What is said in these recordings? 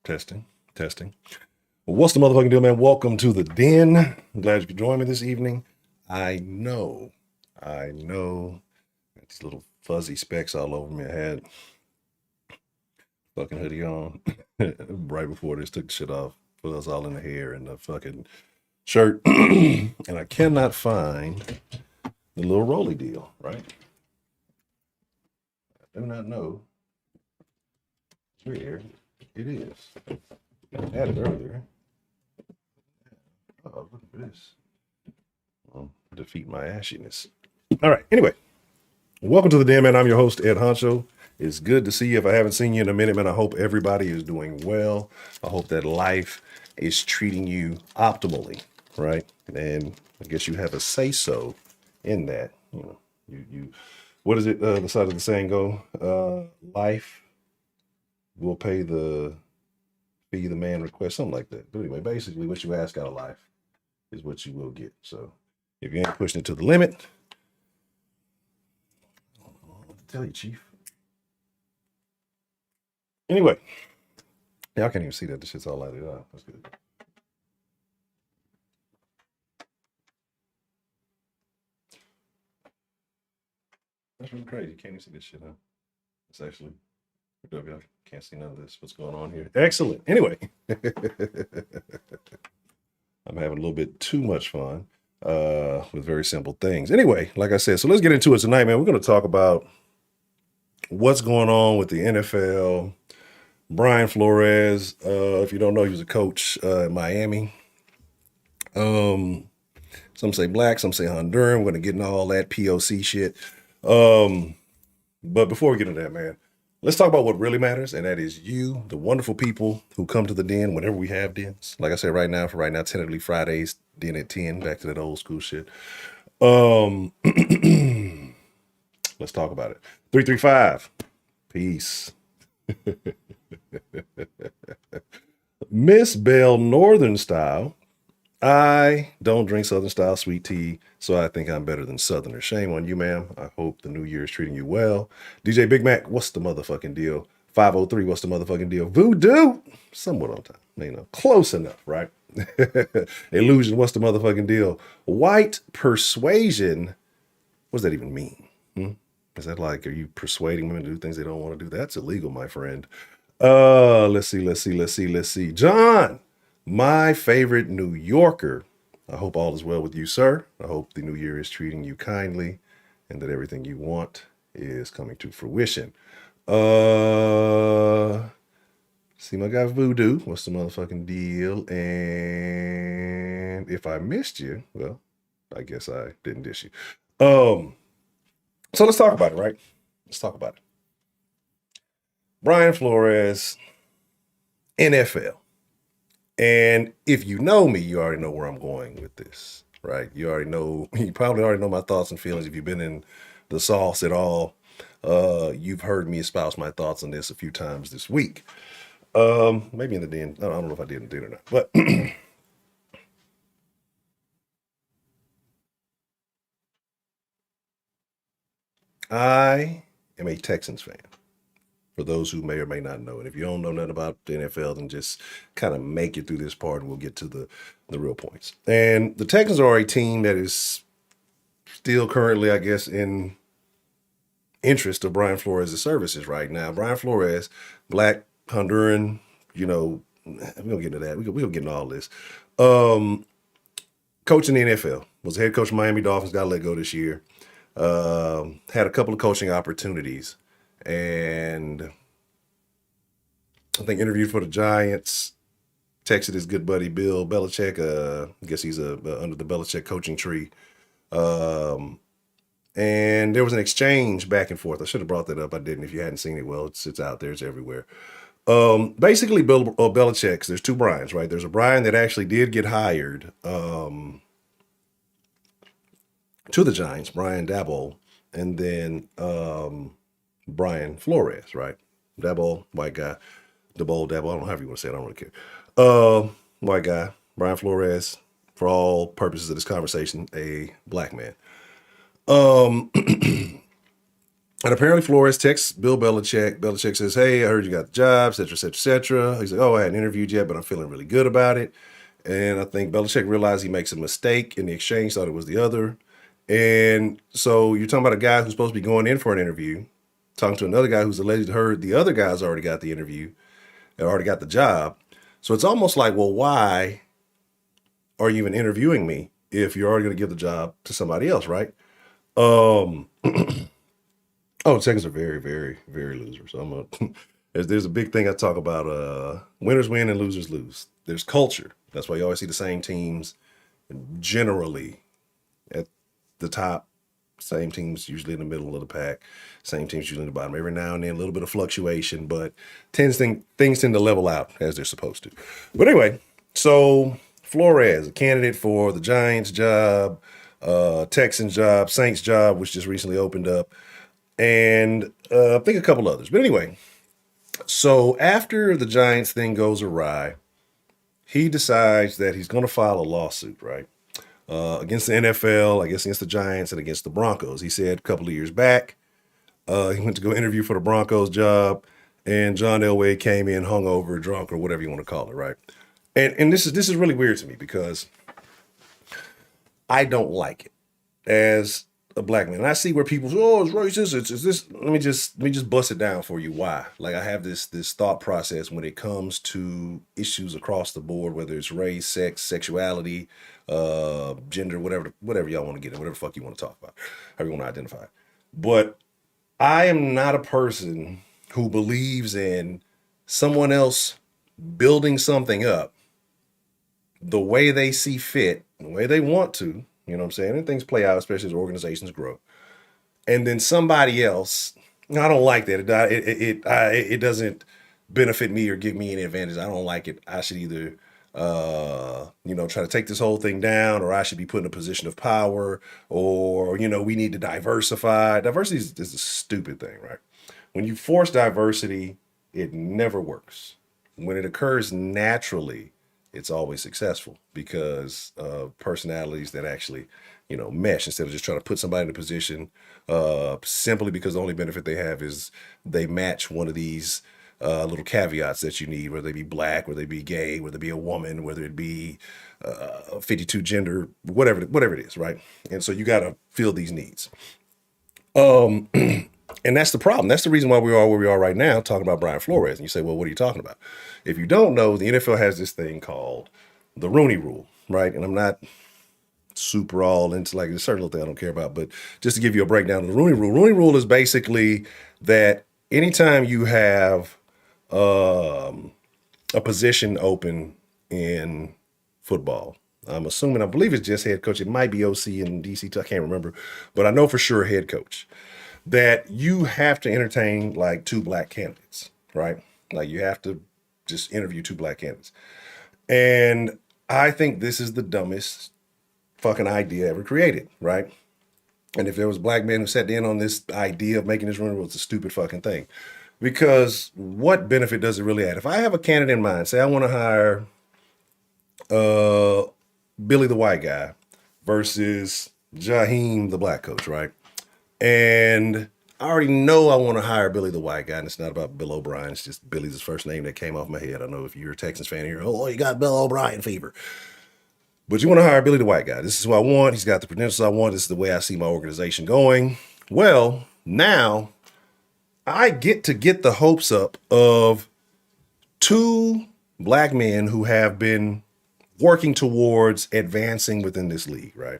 Testing, testing. Well, what's the motherfucking deal, man? Welcome to the den. I'm glad you could join me this evening. I know, these little fuzzy specks all over me. I had fucking hoodie on right before this, took the shit off, put us all in the hair and the fucking shirt. And I cannot find the little rolly deal, right? I do not know. Here it is. I had it earlier. Oh, look at this. Defeat my ashiness. All right. Anyway, welcome to the Den, man. I'm your host, Ed Honcho. It's good to see you. If I haven't seen you in a minute, man, I hope everybody is doing well. I hope that life is treating you optimally, right? And I guess you have a say-so in that. You know, you. What is it? The side of the saying go? Life will pay the fee the man requests, something like that. But anyway, basically, what you ask out of life is what you will get. So if you ain't pushing it to the limit, I don't know what to tell you, Chief. Anyway, yeah, I can't even see that. This shit's all lighted up. That's good. That's really crazy. You can't even see this shit, huh? It's actually, y'all can't see none of this. What's going on here? Excellent. Anyway, I'm having a little bit too much fun with very simple things. Anyway, like I said, so let's get into it tonight, man. We're going to talk about what's going on with the NFL. Brian Flores, if you don't know, he was a coach in Miami. Some say black, some say Honduran. We're going to get into all that POC shit. But before we get into that, man, let's talk about what really matters, and that is you, the wonderful people who come to the den whenever we have dens. Like I said, right now, tentatively Fridays, den at 10, back to that old school shit. Let's talk about it. 335, peace. Miss Bell Northern Style. I don't drink Southern style sweet tea, so I think I'm better than Southerner. Shame on you, ma'am. I hope the new year is treating you well. DJ Big Mac, what's the motherfucking deal? 503, what's the motherfucking deal? Voodoo, somewhat on time. You know, close enough, right? Illusion, what's the motherfucking deal? White persuasion, what does that even mean? Is that like, are you persuading women to do things they don't want to do? That's illegal, my friend. Let's see. John, my favorite New Yorker. I hope all is well with you, sir. I hope the new year is treating you kindly and that everything you want is coming to fruition. See my guy Voodoo. What's the motherfucking deal? And if I missed you, well, I guess I didn't dish you. So let's talk about it, right? Let's talk about it. Brian Flores, NFL. And if you know me, you already know where I'm going with this, right? You probably already know my thoughts and feelings. If you've been in the sauce at all, you've heard me espouse my thoughts on this a few times this week. Maybe in the den. I don't know if I did in the den or not, but I am a Texans fan. For those who may or may not know. And if you don't know nothing about the NFL, then just kind of make it through this part and we'll get to the real points. And the Texans are a team that is still currently, I guess, in interest of Brian Flores' services right now. Brian Flores, black, Honduran, you know, we're going to get into that. We're going to get into all this. Coaching the NFL. Was head coach of Miami Dolphins, got let go this year. Had a couple of coaching opportunities. And I think interviewed for the Giants, texted his good buddy Bill Belichick. I guess he's under the Belichick coaching tree. And there was an exchange back and forth. I should have brought that up. I didn't. If you hadn't seen it, well, it's out there. It's everywhere. Basically, Bill Belichick's, there's two Brians, right? There's a Brian that actually did get hired to the Giants, Brian Daboll, and then Brian Flores, right? Daboll, white guy. Daboll, I don't know how you want to say it. I don't really care. White guy. Brian Flores, for all purposes of this conversation, a black man. And apparently Flores texts Bill Belichick. Belichick says, hey, I heard you got the job, et cetera, et cetera, et cetera. He's like, oh, I hadn't interviewed yet, but I'm feeling really good about it. And I think Belichick realized he makes a mistake in the exchange, thought it was the other. And so you're talking about a guy who's supposed to be going in for an interview, talking to another guy who's alleged heard the other guy's already got the interview and already got the job. So it's almost like, well, why are you even interviewing me if you're already going to give the job to somebody else, right? Oh, the Texans are very, very, very losers. There's a big thing I talk about. Winners win and losers lose. There's culture. That's why you always see the same teams generally at the top. Same teams usually in the middle of the pack. Same teams usually in the bottom. Every now and then a little bit of fluctuation, but things tend to level out as they're supposed to. But anyway, so Flores, a candidate for the Giants job, Texans job, Saints job, which just recently opened up, and I think a couple others. But anyway, so after the Giants thing goes awry, he decides that he's going to file a lawsuit, right? Against the NFL, I guess against the Giants and against the Broncos. He said a couple of years back, he went to go interview for the Broncos job, and John Elway came in hungover, drunk, or whatever you want to call it, right? And this is really weird to me because I don't like it as a black man. And I see where people say, oh, it's racist. It's this. Let me just bust it down for you. Why? Like I have this thought process when it comes to issues across the board, whether it's race, sex, sexuality, gender, whatever y'all want to get in, whatever the fuck you want to talk about, however you want to identify. But I am not a person who believes in someone else building something up the way they see fit, the way they want to. You know what I'm saying? And things play out, especially as organizations grow. And then somebody else, I don't like that. It doesn't benefit me or give me any advantage. I don't like it. I should either, try to take this whole thing down, or I should be put in a position of power, or, we need to diversify. Diversity is a stupid thing, right? When you force diversity, it never works. When it occurs naturally, it's always successful because of personalities that actually, mesh instead of just trying to put somebody in a position simply because the only benefit they have is they match one of these little caveats that you need, whether they be black, whether they be gay, whether it be a woman, whether it be 52 gender, whatever it is, right? And so you got to fill these needs. And that's the problem. That's the reason why we are where we are right now, talking about Brian Flores. And you say, well, what are you talking about? If you don't know, the NFL has this thing called the Rooney Rule, right? And I'm not super all into like a certain little thing I don't care about, but just to give you a breakdown of the Rooney Rule. Rooney Rule is basically that anytime you have a position open in football, I believe it's just head coach. It might be OC and DC, I can't remember, but I know for sure head coach, that you have to entertain like two black candidates, right? Like you have to just interview two black candidates. And I think this is the dumbest fucking idea ever created, right? And if there was black men who sat in on this idea of making this run, it's a stupid fucking thing. Because what benefit does it really add? If I have a candidate in mind, say I want to hire Billy the white guy versus Jaheim the black coach, right? And I already know I want to hire Billy the white guy, and it's not about Bill O'Brien. It's just Billy's his first name that came off my head. I don't know if you're a Texans fan here. Oh, you got Bill O'Brien fever. But you want to hire Billy the white guy. This is what I want. He's got the credentials I want. This is the way I see my organization going. Well, now I get to get the hopes up of two black men who have been working towards advancing within this league, right?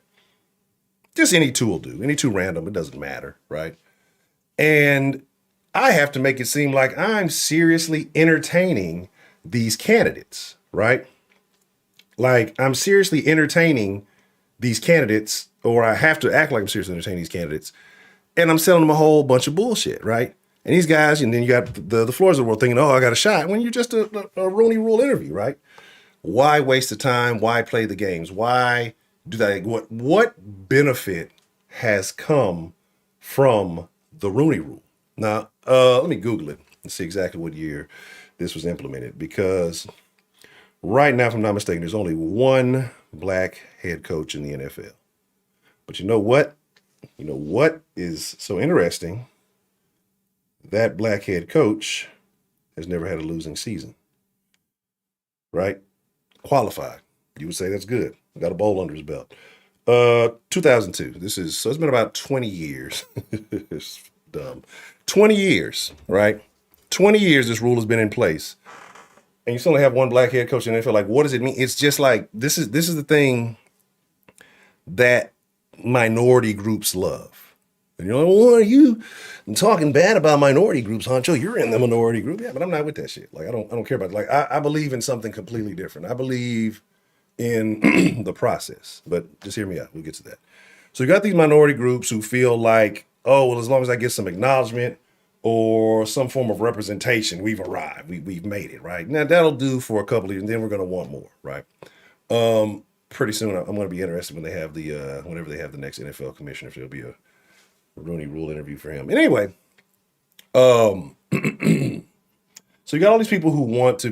Just any two will do. Any two random, it doesn't matter, right? And I have to make it seem like I'm seriously entertaining these candidates, right? Like I'm seriously entertaining these candidates, or I have to act like I'm seriously entertaining these candidates, and I'm selling them a whole bunch of bullshit, right? And these guys, and then you got the floors of the world thinking, oh, I got a shot, when you're just a Rooney Rule interview, right? Why waste the time? Why play the games? Why do that? What benefit has come from the Rooney Rule? Now, let me Google it and see exactly what year this was implemented, because right now, if I'm not mistaken, there's only one black head coach in the NFL. But you know what? You know what is so interesting that black head coach has never had a losing season, right? Qualified. You would say that's good. Got a bowl under his belt. 2002. So it's been about 20 years. It's dumb. 20 years, right? 20 years this rule has been in place. And you still only have one black head coach in the NFL. Like, what does it mean? It's just like this is the thing that minority groups love. And you're like, well, what are you talking bad about minority groups, Honcho? You're in the minority group. Yeah, but I'm not with that shit. Like, I don't care about it. Like, I believe in something completely different. I believe in the process. But just hear me out. We'll get to that. So you got these minority groups who feel like, oh, well, as long as I get some acknowledgement or some form of representation, we've arrived. We've made it, right? Now that'll do for a couple of years, and then we're gonna want more, right? Pretty soon I'm gonna be interested when they have the whenever they have the next NFL commissioner, if there'll be a Rooney Rule interview for him. And anyway, so you got all these people who want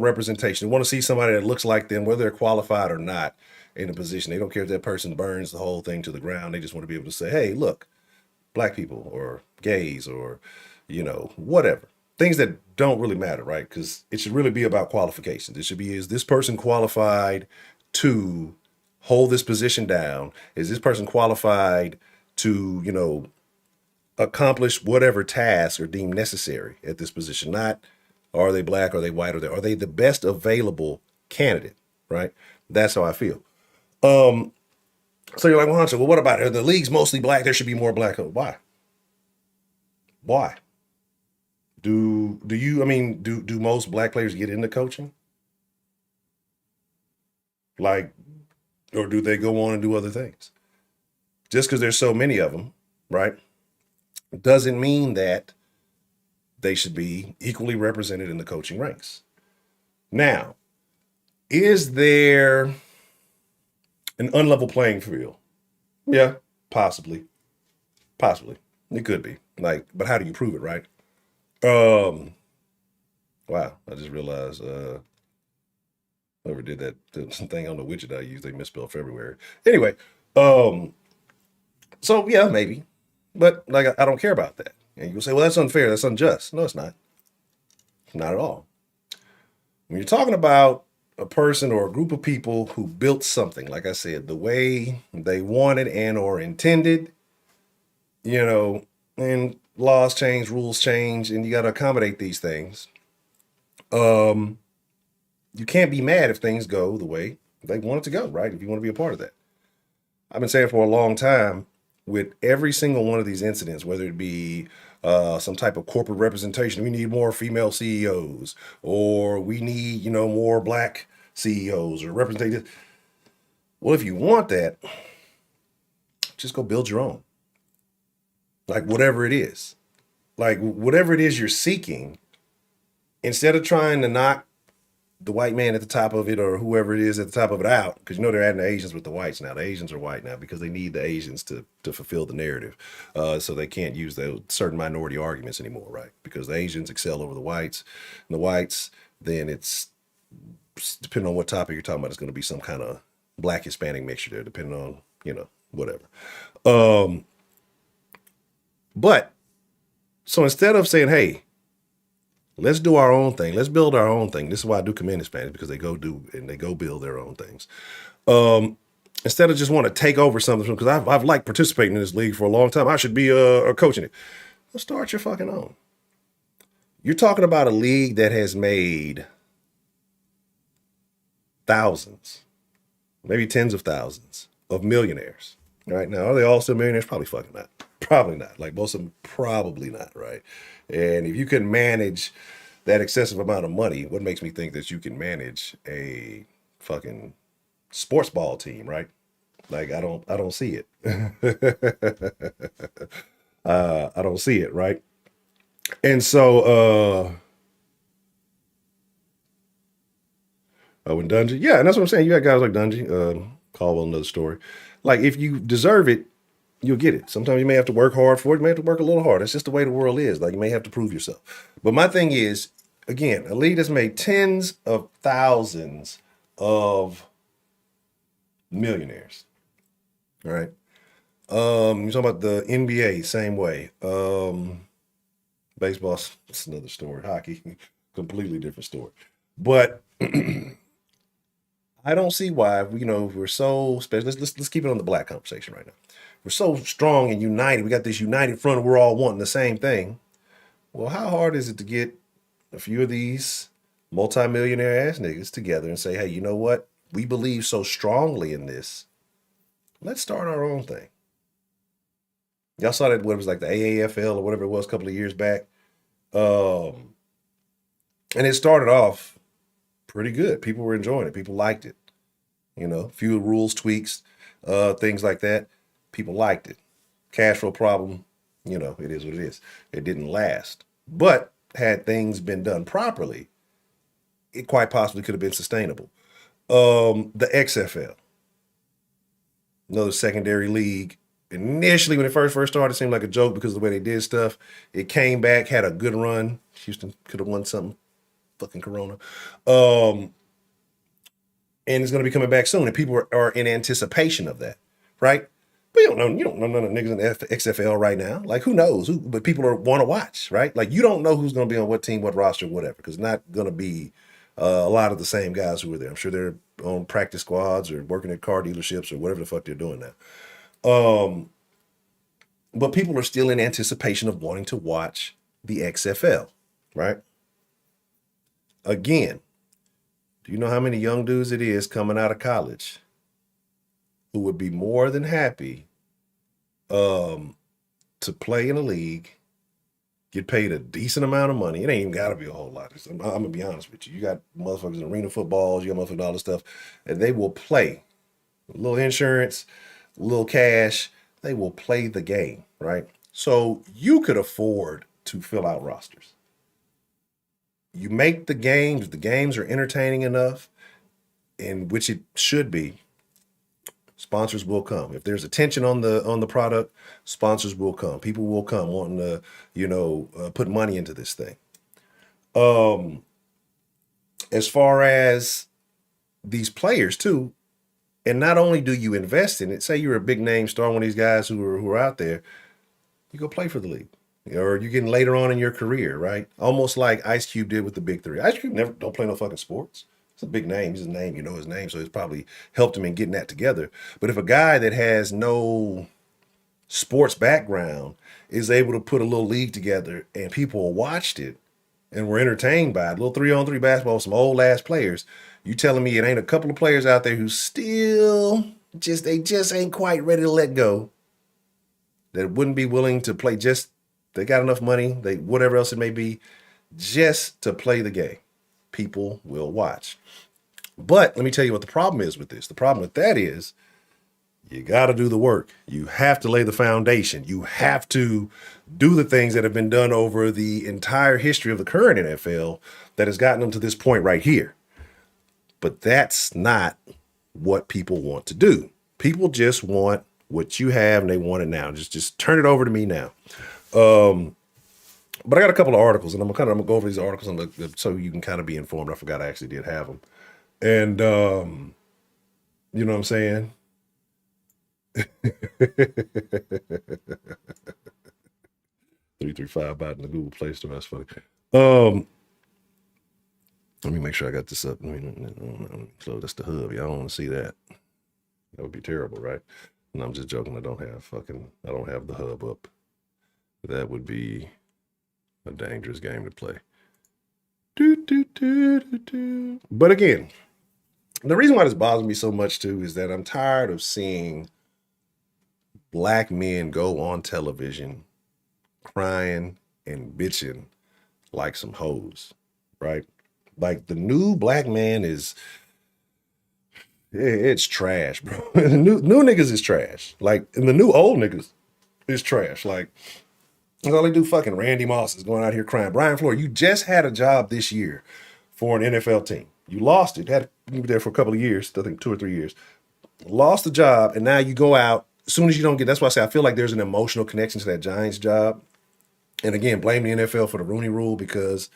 representation. They want to see somebody that looks like them, whether they're qualified or not, in a position. They don't care if that person burns the whole thing to the ground. They just want to be able to say, hey, look, black people or gays or, whatever. Things that don't really matter, right? Because it should really be about qualifications. It should be, is this person qualified to hold this position down? Is this person qualified to, accomplish whatever task are deemed necessary at this position? Not, are they black, are they white, are they the best available candidate, right? That's how I feel. So you're like, well, Honcho, well, what about it? The league's mostly black. There should be more black. Why? Why? Do most black players get into coaching? Like, or do they go on and do other things? Just because there's so many of them, right, doesn't mean that they should be equally represented in the coaching ranks. Now, is there an unlevel playing field? Yeah, possibly. Possibly. It could be. Like, but how do you prove it, right? Wow, I just realized whoever did that thing on the widget I used, they misspelled February. Anyway, so yeah, maybe. But like I don't care about that. And you'll say, well, that's unfair, that's unjust. No, it's not. Not at all. When you're talking about a person or a group of people who built something, like I said, the way they wanted and or intended, and laws change, rules change, and you got to accommodate these things. You can't be mad if things go the way they want it to go, right? If you want to be a part of that. I've been saying for a long time, with every single one of these incidents, whether it be some type of corporate representation, we need more female CEOs, or we need, more black CEOs or representatives. Well, if you want that, just go build your own. Like whatever it is. Like whatever it is you're seeking, instead of trying to knock the white man at the top of it or whoever it is at the top of it out, because they're adding the Asians with the whites now. The Asians are white now because they need the Asians to fulfill the narrative. So they can't use those certain minority arguments anymore, right? Because the Asians excel over the whites. And the whites, then it's, depending on what topic you're talking about, it's going to be some kind of black Hispanic mixture there, depending on, whatever. But, so instead of saying, hey, let's do our own thing. Let's build our own thing. This is why I do commend Hispanics, because they go build their own things. Instead of just want to take over something, because I've liked participating in this league for a long time. I should be coaching it. Well, start your fucking own. You're talking about a league that has made thousands, maybe tens of thousands of millionaires. Right now, are they all still millionaires? Probably fucking not. Probably not. Like most of them, probably not, right? And if you can manage that excessive amount of money, what makes me think that you can manage a fucking sports ball team, right? Like I don't see it. I don't see it, right? And so when Dungy, yeah, and that's what I'm saying. You got guys like Dungy, Caldwell, another story. Like if you deserve it, you'll get it. Sometimes you may have to work hard for it. You may have to work a little hard. That's just the way the world is. Like you may have to prove yourself. But my thing is, again, a league that's made tens of thousands of millionaires. All right. You're talking about the NBA, same way. Baseball's it's another story. Hockey, completely different story. But I don't see why, we're so special. Let's keep it on the black conversation right now. We're so strong and united. We got this united front and we're all wanting the same thing. Well, how hard is it to get a few of these multimillionaire ass niggas together and say, hey, you know what? We believe so strongly in this. Let's start our own thing. Y'all saw that, what it was like the AAFL or whatever it was a couple of years back. And it started off pretty good. People were enjoying it. People liked it. Few rules tweaks, things like that. People liked it. Cash flow problem, it is what it is. It didn't last. But had things been done properly, it quite possibly could have been sustainable. The XFL, another secondary league. Initially, when it first started, it seemed like a joke because of the way they did stuff. It came back, had a good run. Houston could have won something. Fucking Corona. And it's going to be coming back soon, and people are in anticipation of that, right? But you don't know none of the niggas in the XFL right now. Like, who knows? But people want to watch, right? Like, you don't know who's going to be on what team, what roster, whatever, because it's not going to be a lot of the same guys who are there. I'm sure they're on practice squads or working at car dealerships or whatever the fuck they're doing now. But people are still in anticipation of wanting to watch the XFL, right? Again, do you know how many young dudes it is coming out of college who would be more than happy to play in a league, get paid a decent amount of money? It ain't even got to be a whole lot. I'm going to be honest with you. You got motherfuckers in arena footballs, you got motherfuckers all this stuff, and they will play. A little insurance, a little cash, they will play the game, right? So you could afford to fill out rosters. You make the games are entertaining enough, in which it should be, sponsors will come. If there's attention on the product, sponsors will come. People will come wanting to, put money into this thing. As far as these players too, and not only do you invest in it, say you're a big name star, one of these guys who are out there, you go play for the league. Or you're getting later on in your career, right? Almost like Ice Cube did with the Big Three. Ice Cube never don't play no fucking sports. It's a big name. He's his name. You know his name. So it's probably helped him in getting that together. But if a guy that has no sports background is able to put a little league together and people watched it and were entertained by it, a little 3-on-3 basketball with some old ass players, you telling me it ain't a couple of players out there who still they just ain't quite ready to let go, that wouldn't be willing to play, just they got enough money, they whatever else it may be, just to play the game. People will watch. But let me tell you what the problem is with this. The problem with that is you got to do the work. You have to lay the foundation. You have to do the things that have been done over the entire history of the current NFL that has gotten them to this point right here. But that's not what people want to do. People just want what you have and they want it now. Just turn it over to me now. But I got a couple of articles, and I'm gonna go over these articles so you can kind of be informed. I forgot I actually did have them, and you know what I'm saying. 335 bot in the Google Play Store. That's funny. Let me make sure I got this up. So that's the hub. Y'all don't want to see that. That would be terrible, right? And I'm just joking. I don't have the hub up. That would be a dangerous game to play. But again, the reason why this bothers me so much too is that I'm tired of seeing black men go on television crying and bitching like some hoes, right? Like the new black man it's trash, bro. The new niggas is trash. Like, and the new old niggas is trash. Like, that's all they do. Fucking Randy Moss is going out here crying. Brian Flores, you just had a job this year for an NFL team. You lost it. You were there for a couple of years, I think 2 or 3 years. Lost the job, and now you go out. As soon as you don't get, that's why I say I feel like there's an emotional connection to that Giants job. And again, blame the NFL for the Rooney Rule, because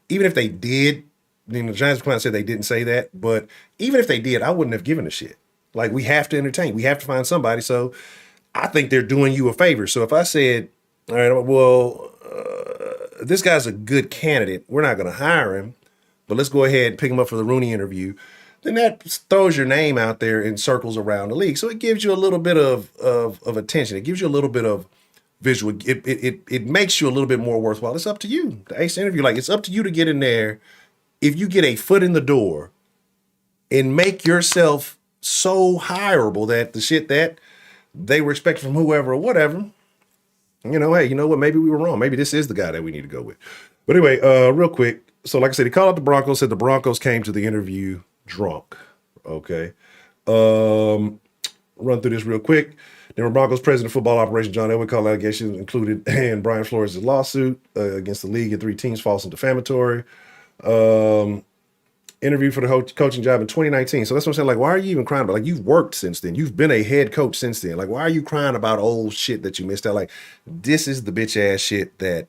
even if they did, the Giants client said they didn't say that, but even if they did, I wouldn't have given a shit. Like, we have to entertain. We have to find somebody. So I think they're doing you a favor. So if I said, all right, well, this guy's a good candidate. We're not going to hire him, but let's go ahead and pick him up for the Rooney interview. Then that throws your name out there in circles around the league. So it gives you a little bit of attention. It gives you a little bit of visual. It makes you a little bit more worthwhile. It's up to you. The Ace interview, like it's up to you to get in there. If you get a foot in the door and make yourself so hireable that the shit that they were expecting from whoever or whatever, hey, you know what? Maybe we were wrong. Maybe this is the guy that we need to go with. But anyway, real quick. So like I said, he called out the Broncos, said the Broncos came to the interview drunk. Okay. Run through this real quick. Denver Broncos president of football operations John Elway called allegations included in Brian Flores' lawsuit against the league and 3 teams false and defamatory. Interview for the coaching job in 2019. So that's what I'm saying. Like, why are you even crying about? Like, you've worked since then. You've been a head coach since then. Like, why are you crying about old shit that you missed out? Like, this is the bitch ass shit that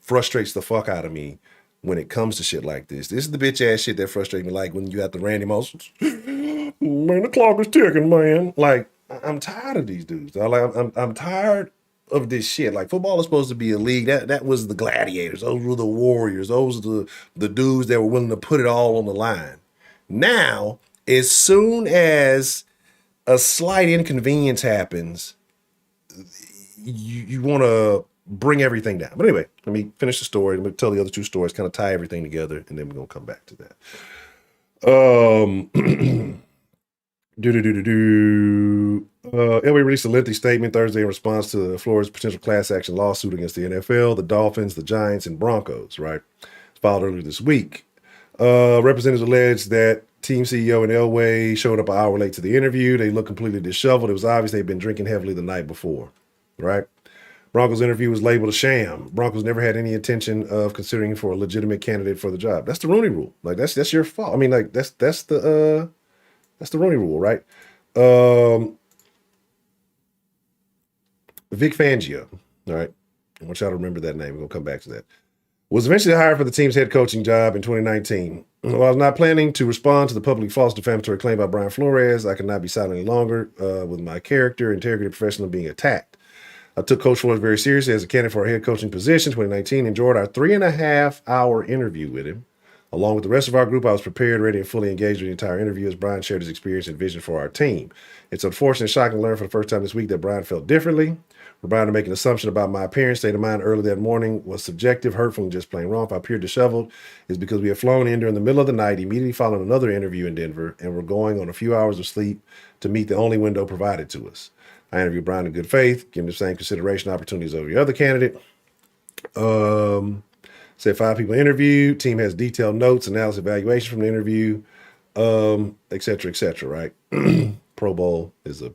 frustrates the fuck out of me when it comes to shit like this. This is the bitch ass shit that frustrates me. Like when you have the Randy Moss, man, the clock is ticking, man. Like, I'm tired of these dudes. I'm tired of this shit. Like, football is supposed to be a league. That was the gladiators. Those were the warriors. Those were the dudes that were willing to put it all on the line. Now, as soon as a slight inconvenience happens, you want to bring everything down. But anyway, let me finish the story. Let me tell the other 2 stories, kind of tie everything together, and then we're going to come back to that. Elway released a lengthy statement Thursday in response to Flores' potential class action lawsuit against the NFL, the Dolphins, the Giants, and Broncos, right? It's filed earlier this week. Representatives alleged that team CEO and Elway showed up an hour late to the interview. They looked completely disheveled. It was obvious they'd been drinking heavily the night before, right? Broncos interview was labeled a sham. Broncos never had any intention of considering for a legitimate candidate for the job. That's the Rooney Rule. Like that's your fault. I mean, like that's the Rooney Rule, right? Vic Fangio, all right. I want y'all to remember that name. We're gonna come back to that. Was eventually hired for the team's head coaching job in 2019. While I was not planning to respond to the public false defamatory claim by Brian Flores, I could not be silent any longer with my character, integrity, professional being attacked. I took Coach Flores very seriously as a candidate for a head coaching position in 2019, enjoyed our 3.5-hour interview with him. Along with the rest of our group, I was prepared, ready, and fully engaged with the entire interview as Brian shared his experience and vision for our team. It's unfortunate and shocking to learn for the first time this week that Brian felt differently. For Brian to make an assumption about my appearance, state of mind early that morning was subjective, hurtful, and just plain wrong. If I appeared disheveled, it's because we had flown in during the middle of the night, immediately following another interview in Denver, and we're going on a few hours of sleep to meet the only window provided to us. I interviewed Brian in good faith, give him the same consideration opportunities over the other candidate. Said 5 people interviewed. Team has detailed notes, analysis, evaluation from the interview, et cetera, right? Pro Bowl is a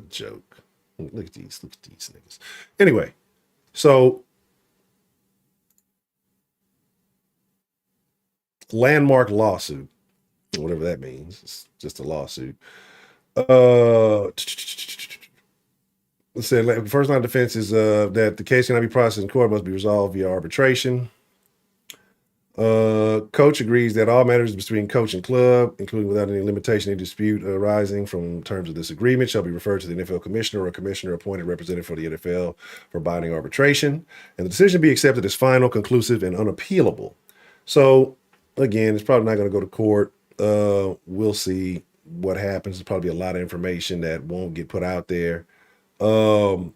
joke. Look at these niggas. Anyway, so landmark lawsuit, whatever that means. It's just a lawsuit. Said first line of defense is that the case cannot be processed in court, must be resolved via arbitration. Coach agrees that all matters between coach and club, including without any limitation, any dispute arising from terms of this agreement, shall be referred to the NFL commissioner or a commissioner appointed representative for the NFL for binding arbitration, and the decision be accepted as final, conclusive, and unappealable. So, again, it's probably not going to go to court. We'll see what happens. There's probably a lot of information that won't get put out there. And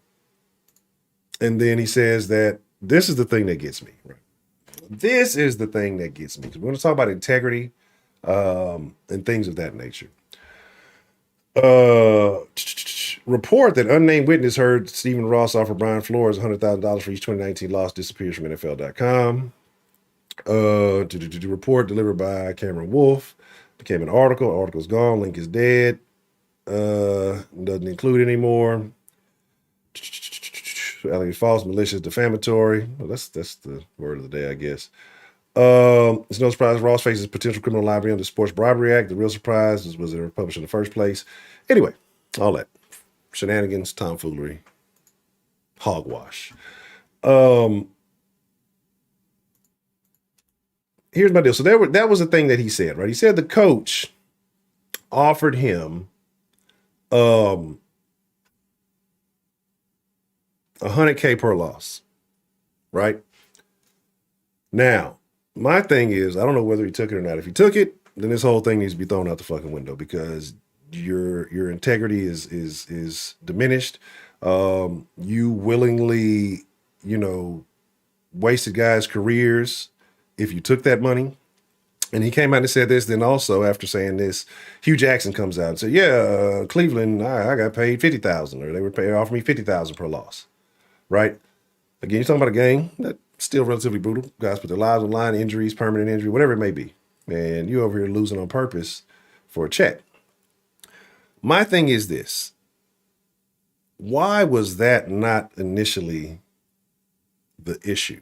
then he says that this is the thing that gets me, right? This is the thing that gets me. We're going to talk about integrity and things of that nature. Report that unnamed witness heard Stephen Ross offer Brian Flores $100,000 for each 2019 loss disappears from NFL.com. Report delivered by Cameron Wolf. Became an article. Article's gone. Link is dead. Doesn't include anymore. False, malicious, defamatory. Well, that's the word of the day, I guess. It's no surprise Ross faces potential criminal liability under the Sports Bribery Act. The real surprise was it published in the first place. Anyway, all that shenanigans, tomfoolery, hogwash. Here's my deal. So that was the thing that he said, right? He said the coach offered him $100K per loss, right? Now, my thing is, I don't know whether he took it or not. If he took it, then this whole thing needs to be thrown out the fucking window because your integrity is diminished. You willingly, you know, wasted guys' careers if you took that money. And he came out and said this. Then also after saying this, Hugh Jackson comes out and said, "Yeah, Cleveland, I got paid 50,000, or they were paid offer me 50,000 per loss." Right? Again, you're talking about a game that's still relatively brutal. Guys put their lives on the line, injuries, permanent injury, whatever it may be, and you over here losing on purpose for a check. My thing is this: why was that not initially the issue?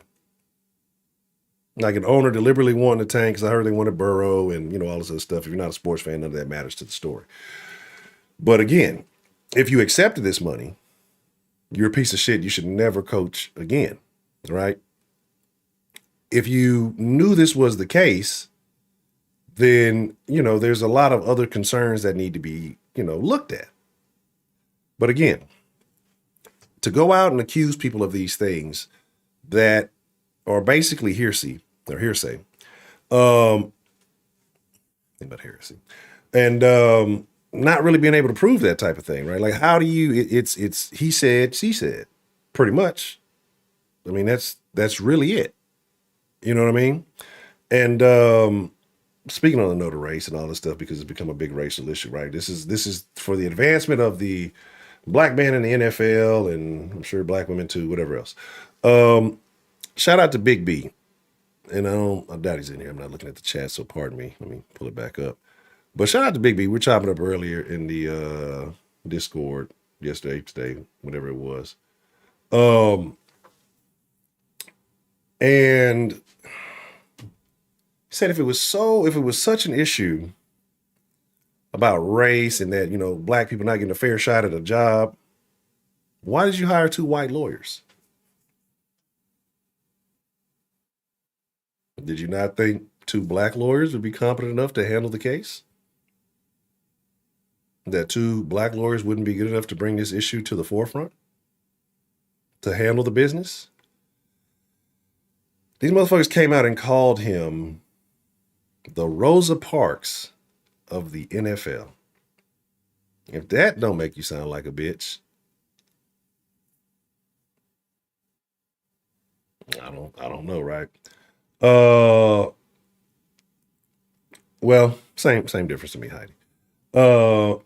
Like an owner deliberately wanting to tank because I heard they wanted Burrow and all this other stuff. If you're not a sports fan, none of that matters to the story. But again, if you accepted this money, you're a piece of shit. You should never coach again, right? If you knew this was the case, then there's a lot of other concerns that need to be looked at. But again, to go out and accuse people of these things that are basically hearsay. Think about heresy, and not really being able to prove that type of thing, right? Like, how do you? It's he said, she said, pretty much. I mean, that's really it. You know what I mean? And speaking on the note of race and all this stuff, because it's become a big racial issue, right? This is for the advancement of the black man in the NFL, and I'm sure black women too, whatever else. Shout out to Big B. And I doubt he's in here. I'm not looking at the chat, so pardon me. Let me pull it back up. But shout out to Big B. We're chopping up earlier in the Discord yesterday, today, whatever it was. And he said if it was such an issue about race and that, black people not getting a fair shot at a job, why did you hire two white lawyers? Did you not think two black lawyers would be competent enough to handle the case? That two black lawyers wouldn't be good enough to bring this issue to the forefront? To handle the business? These motherfuckers came out and called him the Rosa Parks of the NFL. If that don't make you sound like a bitch, I don't know, right? Well, same difference to me, Heidi. But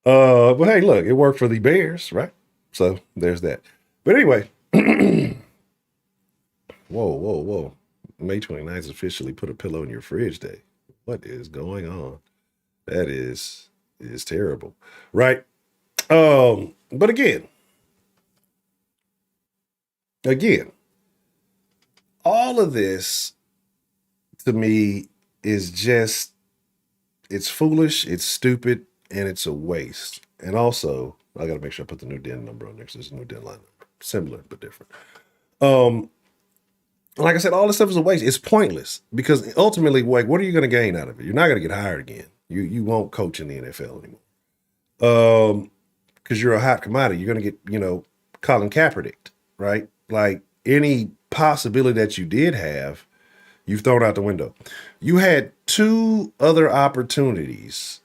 hey, look, it worked for the Bears, right? So there's that. But anyway, whoa. May 29th is officially put a pillow in your fridge day. What is going on? That is terrible, right? But again, all of this to me is just, it's foolish, it's stupid, and it's a waste. And also, I got to make sure I put the new DIN number on there because there's a new DIN line number. Similar, but different. Like I said, all this stuff is a waste. It's pointless because ultimately, like, what are you going to gain out of it? You're not going to get hired again. You won't coach in the NFL anymore. Because you're a hot commodity. You're going to get, Colin Kaepernick, right? Like any possibility that you did have, you've thrown out the window. You had two other opportunities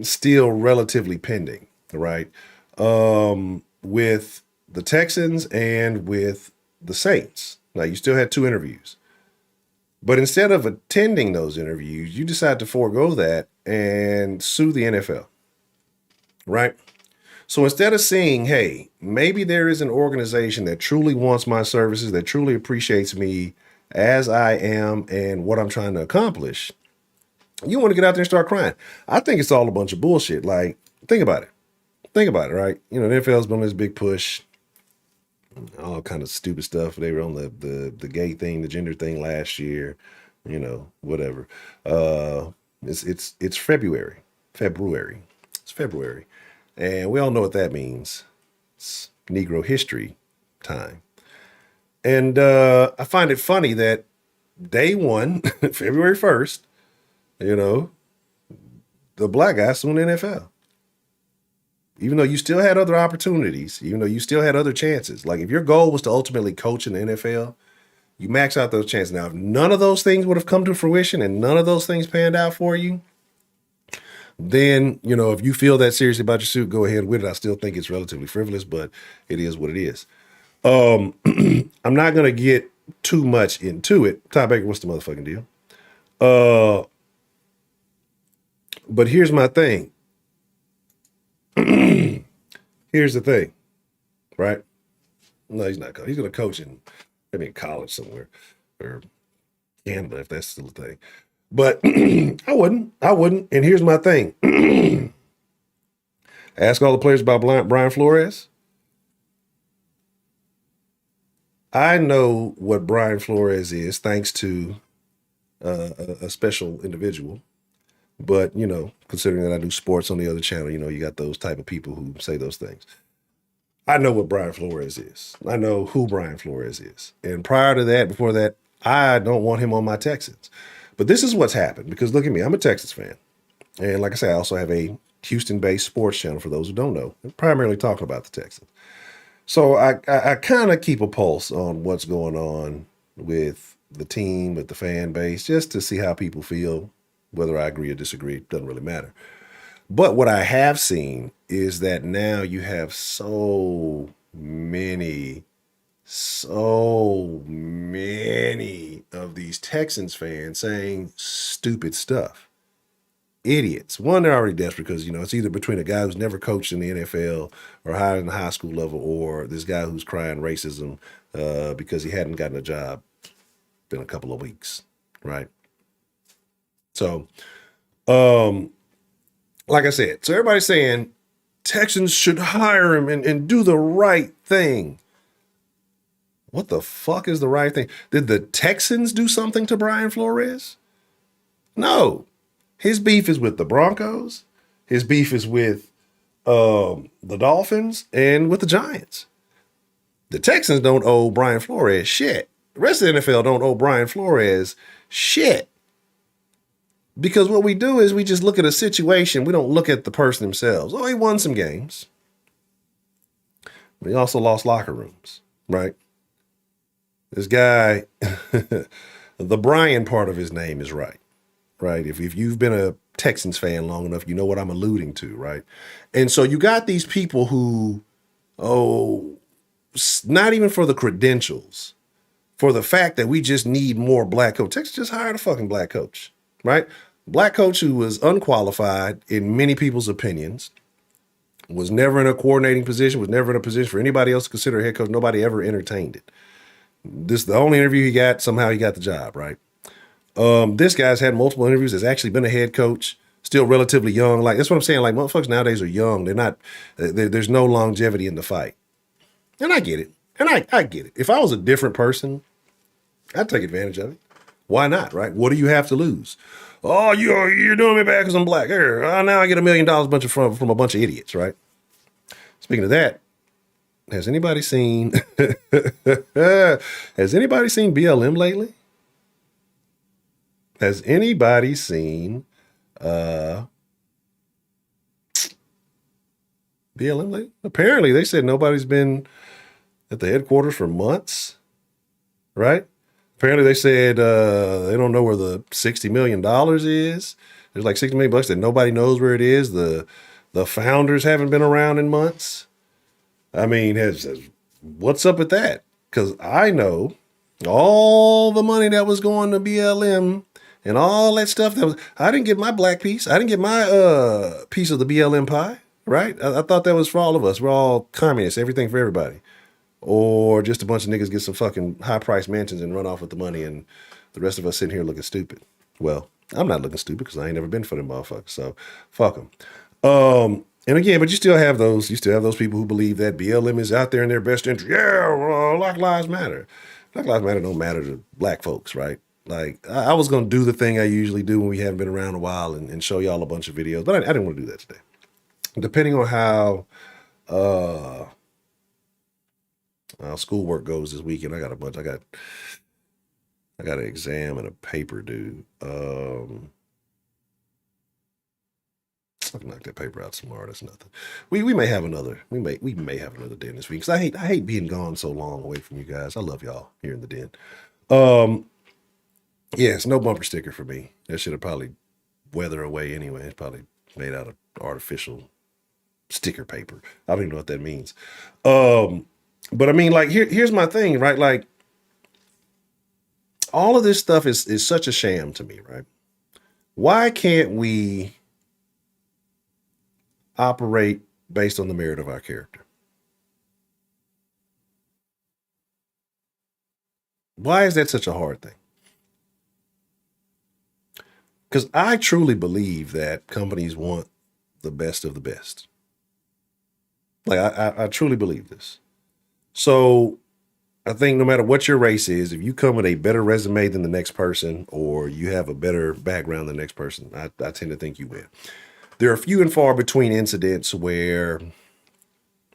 still relatively pending, right? With the Texans and with the Saints. Now, you still had two interviews. But instead of attending those interviews, you decide to forego that and sue the NFL, right? So instead of saying, hey, maybe there is an organization that truly wants my services, that truly appreciates me as I am and what I'm trying to accomplish, you want to get out there and start crying. I think it's all a bunch of bullshit. Like, think about it. Right? The NFL's been on this big push, all kind of stupid stuff. They were on the gay thing, the gender thing last year, whatever. It's February. It's February. And we all know what that means. It's Negro history time. And I find it funny that day one, February 1st, the black guys suing the NFL. even though you still had other opportunities, even though you still had other chances. Like if your goal was to ultimately coach in the NFL, you max out those chances. Now, if none of those things would have come to fruition and none of those things panned out for you, then, if you feel that seriously about your suit, go ahead with it. I still think it's relatively frivolous, but it is what it is. I'm not going to get too much into it. Ty Baker, what's the motherfucking deal? But here's my thing. Here's the thing, right? No, he's not. He's going to coach in college somewhere or Canada, if that's still a thing. But I wouldn't. And here's my thing. Ask all the players about Brian Flores. I know what Brian Flores is thanks to a special individual. But, considering that I do sports on the other channel, you got those type of people who say those things. I know what Brian Flores is. I know who Brian Flores is. And prior to that, before that, I don't want him on my Texans. But this is what's happened, because look at me, I'm a Texas fan. And like I said, I also have a Houston-based sports channel for those who don't know, primarily talking about the Texans. So I kind of keep a pulse on what's going on with the team, with the fan base, just to see how people feel. Whether I agree or disagree, it doesn't really matter. But what I have seen is that now you have so many of these Texans fans saying stupid stuff. Idiots. One, they're already desperate because, it's either between a guy who's never coached in the NFL or higher than the high school level, or this guy who's crying racism because he hadn't gotten a job in a couple of weeks, right? So, like I said, so everybody's saying Texans should hire him and do the right thing. What the fuck is the right thing? Did the Texans do something to Brian Flores? No. His beef is with the Broncos. His beef is with the Dolphins and with the Giants. The Texans don't owe Brian Flores shit. The rest of the NFL don't owe Brian Flores shit. Because what we do is we just look at a situation. We don't look at the person themselves. Oh, he won some games. But he also lost locker rooms, right? This guy, the Brian part of his name is right? If you've been a Texans fan long enough, you know what I'm alluding to, right? And so you got these people who, not even for the credentials, for the fact that we just need more black coach. Texas just hired a fucking black coach, right? Black coach who was unqualified in many people's opinions, was never in a coordinating position, was never in a position for anybody else to consider a head coach. Nobody ever entertained it. This is the only interview he got. Somehow he got the job, right? This guy's had multiple interviews, has actually been a head coach, still relatively young. Like, that's what I'm saying. Like, motherfuckers nowadays are young. They're not, there's no longevity in the fight. And I get it. And I get it. If I was a different person, I'd take advantage of it. Why not, right? What do you have to lose? Oh, you're doing me bad because I'm black. Here, now I get $1 million from a bunch of idiots, right? Speaking of that, has anybody seen BLM lately? Has anybody seen BLM lately? Apparently, they said nobody's been at the headquarters for months, right? Apparently, they said they don't know where the $60 million is. There's like $60 million that nobody knows where it is. The founders haven't been around in months. I mean, what's up with that? Because I know all the money that was going to BLM and all that stuff I didn't get my black piece. I didn't get my piece of the BLM pie, right? I thought that was for all of us. We're all communists, everything for everybody. Or just a bunch of niggas get some fucking high-priced mansions and run off with the money, and the rest of us sitting here looking stupid. Well, I'm not looking stupid because I ain't never been for them motherfuckers, so fuck them. And again, but you still have those people who believe that BLM is out there in their best interest. Yeah, Black Lives Matter. Black Lives Matter don't matter to black folks, right? Like, I was going to do the thing I usually do when we haven't been around a while and show y'all a bunch of videos, but I didn't want to do that today. Depending on how schoolwork goes this weekend, I got an exam and a paper due. I can knock that paper out tomorrow. That's nothing. We may have another. We may have another den this week because I hate being gone so long away from you guys. I love y'all here in the den. Yeah, it's no bumper sticker for me. That should have probably weather away anyway. It's probably made out of artificial sticker paper. I don't even know what that means. But I mean, like here's my thing, right? Like all of this stuff is such a sham to me, right? Why can't we operate based on the merit of our character? Why is that such a hard thing? Because I truly believe that companies want the best of the best. Like I truly believe this. So I think no matter what your race is, if you come with a better resume than the next person, or you have a better background than the next person, I tend to think you win. There are few and far between incidents where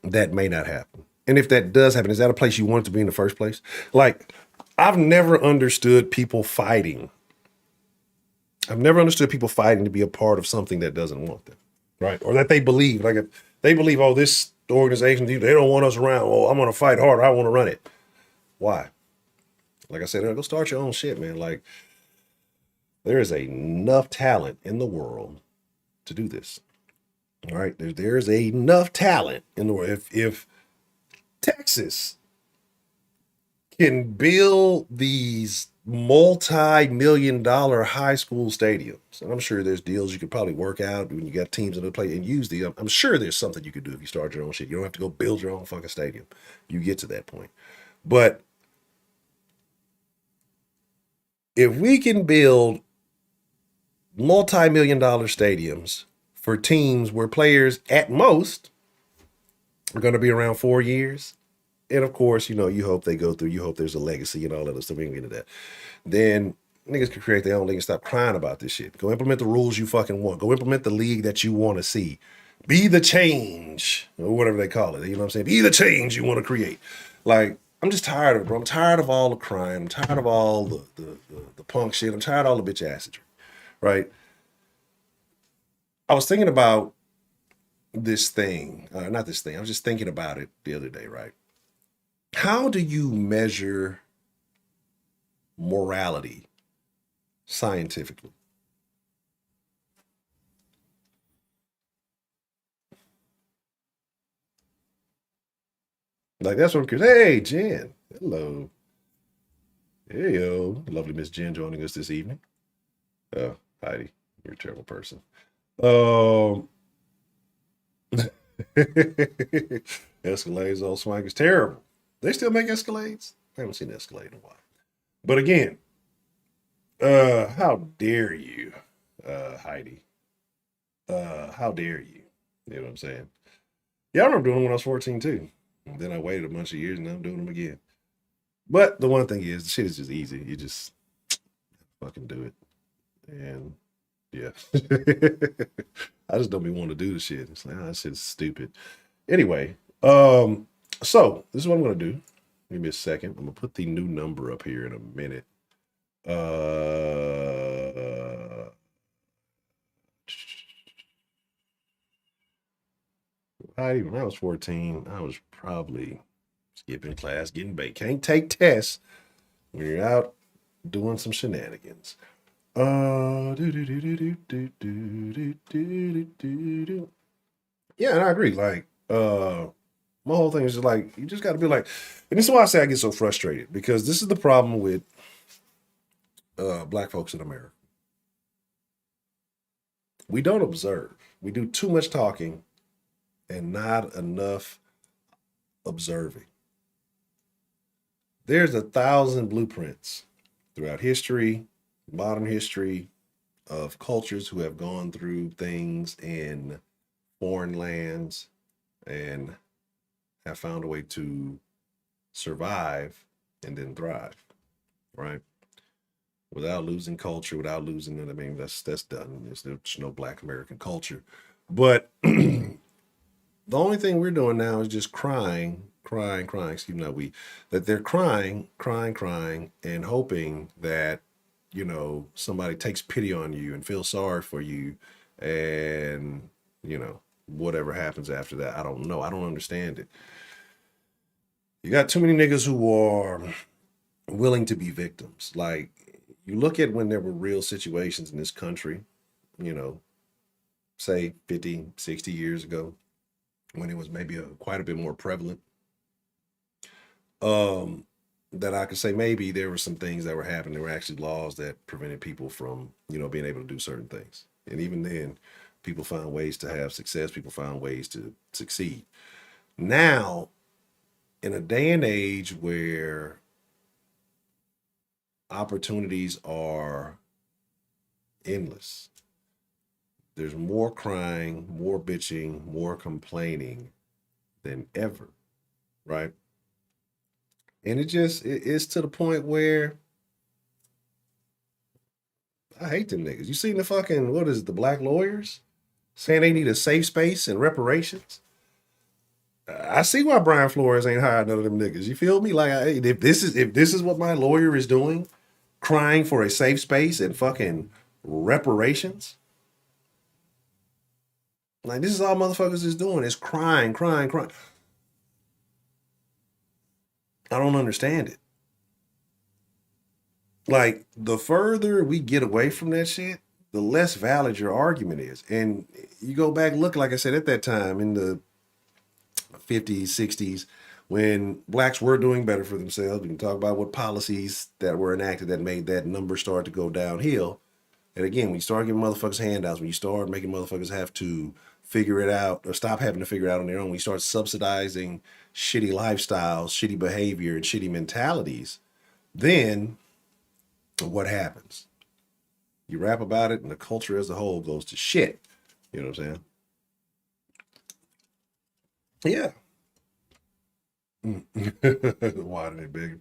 that may not happen. And if that does happen, is that a place you want to be in the first place? Like, I've never understood people fighting. I've never understood people fighting to be a part of something that doesn't want them, right? Or that they believe, like if they believe, oh, this organization, they don't want us around. Oh, I'm going to fight harder. I want to run it. Why? Like I said, go start your own shit, man. Like, there is enough talent in the world to do this. All right, there's enough talent in the world. If Texas can build these multi-million-dollar high school stadiums, and I'm sure there's deals you could probably work out when you got teams in the play and use these. I'm sure there's something you could do if you start your own shit. You don't have to go build your own fucking stadium. You get to that point. But if we can build multi-million-dollar stadiums for teams where players at most are going to be around 4 years, and of course, you hope they go through, you hope there's a legacy and all that other stuff. We can get into that. Then niggas can create their own league and stop crying about this shit. Go implement the rules you fucking want. Go implement the league that you want to see. Be the change, or whatever they call it. You know what I'm saying? Be the change you want to create. Like, I'm just tired of it, bro. I'm tired of all the crime. I'm tired of all the punk shit. I'm tired of all the bitch assery, right? I was thinking about this thing, not this thing. I was just thinking about it the other day, right? How do you measure morality scientifically? Like, that's what I'm curious. Hey, Jen. Hello. Hey, yo. Lovely Miss Jen joining us this evening. Heidi, you're a terrible person. Um, Escalades, old swank is terrible. They still make Escalades? I haven't seen Escalade in a while. But again, how dare you, Heidi? How dare you? You know what I'm saying? Yeah, I remember doing them when I was 14 too. And then I waited a bunch of years and now I'm doing them again. But the one thing is, the shit is just easy. You just fucking do it. And yeah. I just don't be wanting to do the shit. It's like, that shit's stupid. Anyway, so this is what I'm gonna do. Give me a second. I'm gonna put the new number up here in a minute. When I was 14, I was probably skipping class, getting baked. Can't take tests when you're out doing some shenanigans. Yeah, and I agree. Like, my whole thing is just like, you just got to be like, and this is why I say I get so frustrated, because this is the problem with black folks in America. We don't observe. We do too much talking and not enough observing. There's 1,000 blueprints throughout history, modern history, of cultures who have gone through things in foreign lands and have found a way to survive and then thrive, right? Without losing culture, without losing it. I mean, that's done. There's no Black American culture. But the only thing we're doing now is just crying, excuse me, not we, that they're crying, and hoping that, somebody takes pity on you and feels sorry for you and you know, whatever happens after that, I don't know. I don't understand it. You got too many niggas who are willing to be victims. Like, you look at when there were real situations in this country, you know, say 50, 60 years ago, when it was maybe quite a bit more prevalent, um, that I could say maybe there were some things that were happening. There were actually laws that prevented people from, you know, being able to do certain things. And even then, people found ways to have success. People found ways to succeed. Now, in a day and age where opportunities are endless, there's more crying, more bitching, more complaining than ever, right? And it's to the point where I hate them niggas. You seen the fucking, what is it, the black lawyers saying they need a safe space and reparations? I see why Brian Flores ain't hired none of them niggas. You feel me? Like, if this is what my lawyer is doing, crying for a safe space and fucking reparations, like, this is all motherfuckers is doing is crying, crying, crying. I don't understand it. Like, the further we get away from that shit, the less valid your argument is. And you go back, look, like I said, at that time in the 50s, 60s, when blacks were doing better for themselves, we can talk about what policies that were enacted that made that number start to go downhill. And again, when you start giving motherfuckers handouts, when you start making motherfuckers have to figure it out or stop having to figure it out on their own, when you start subsidizing shitty lifestyles, shitty behavior, and shitty mentalities, then what happens? You rap about it, and the culture as a whole goes to shit. You know what I'm saying? Yeah. Wider than bigger.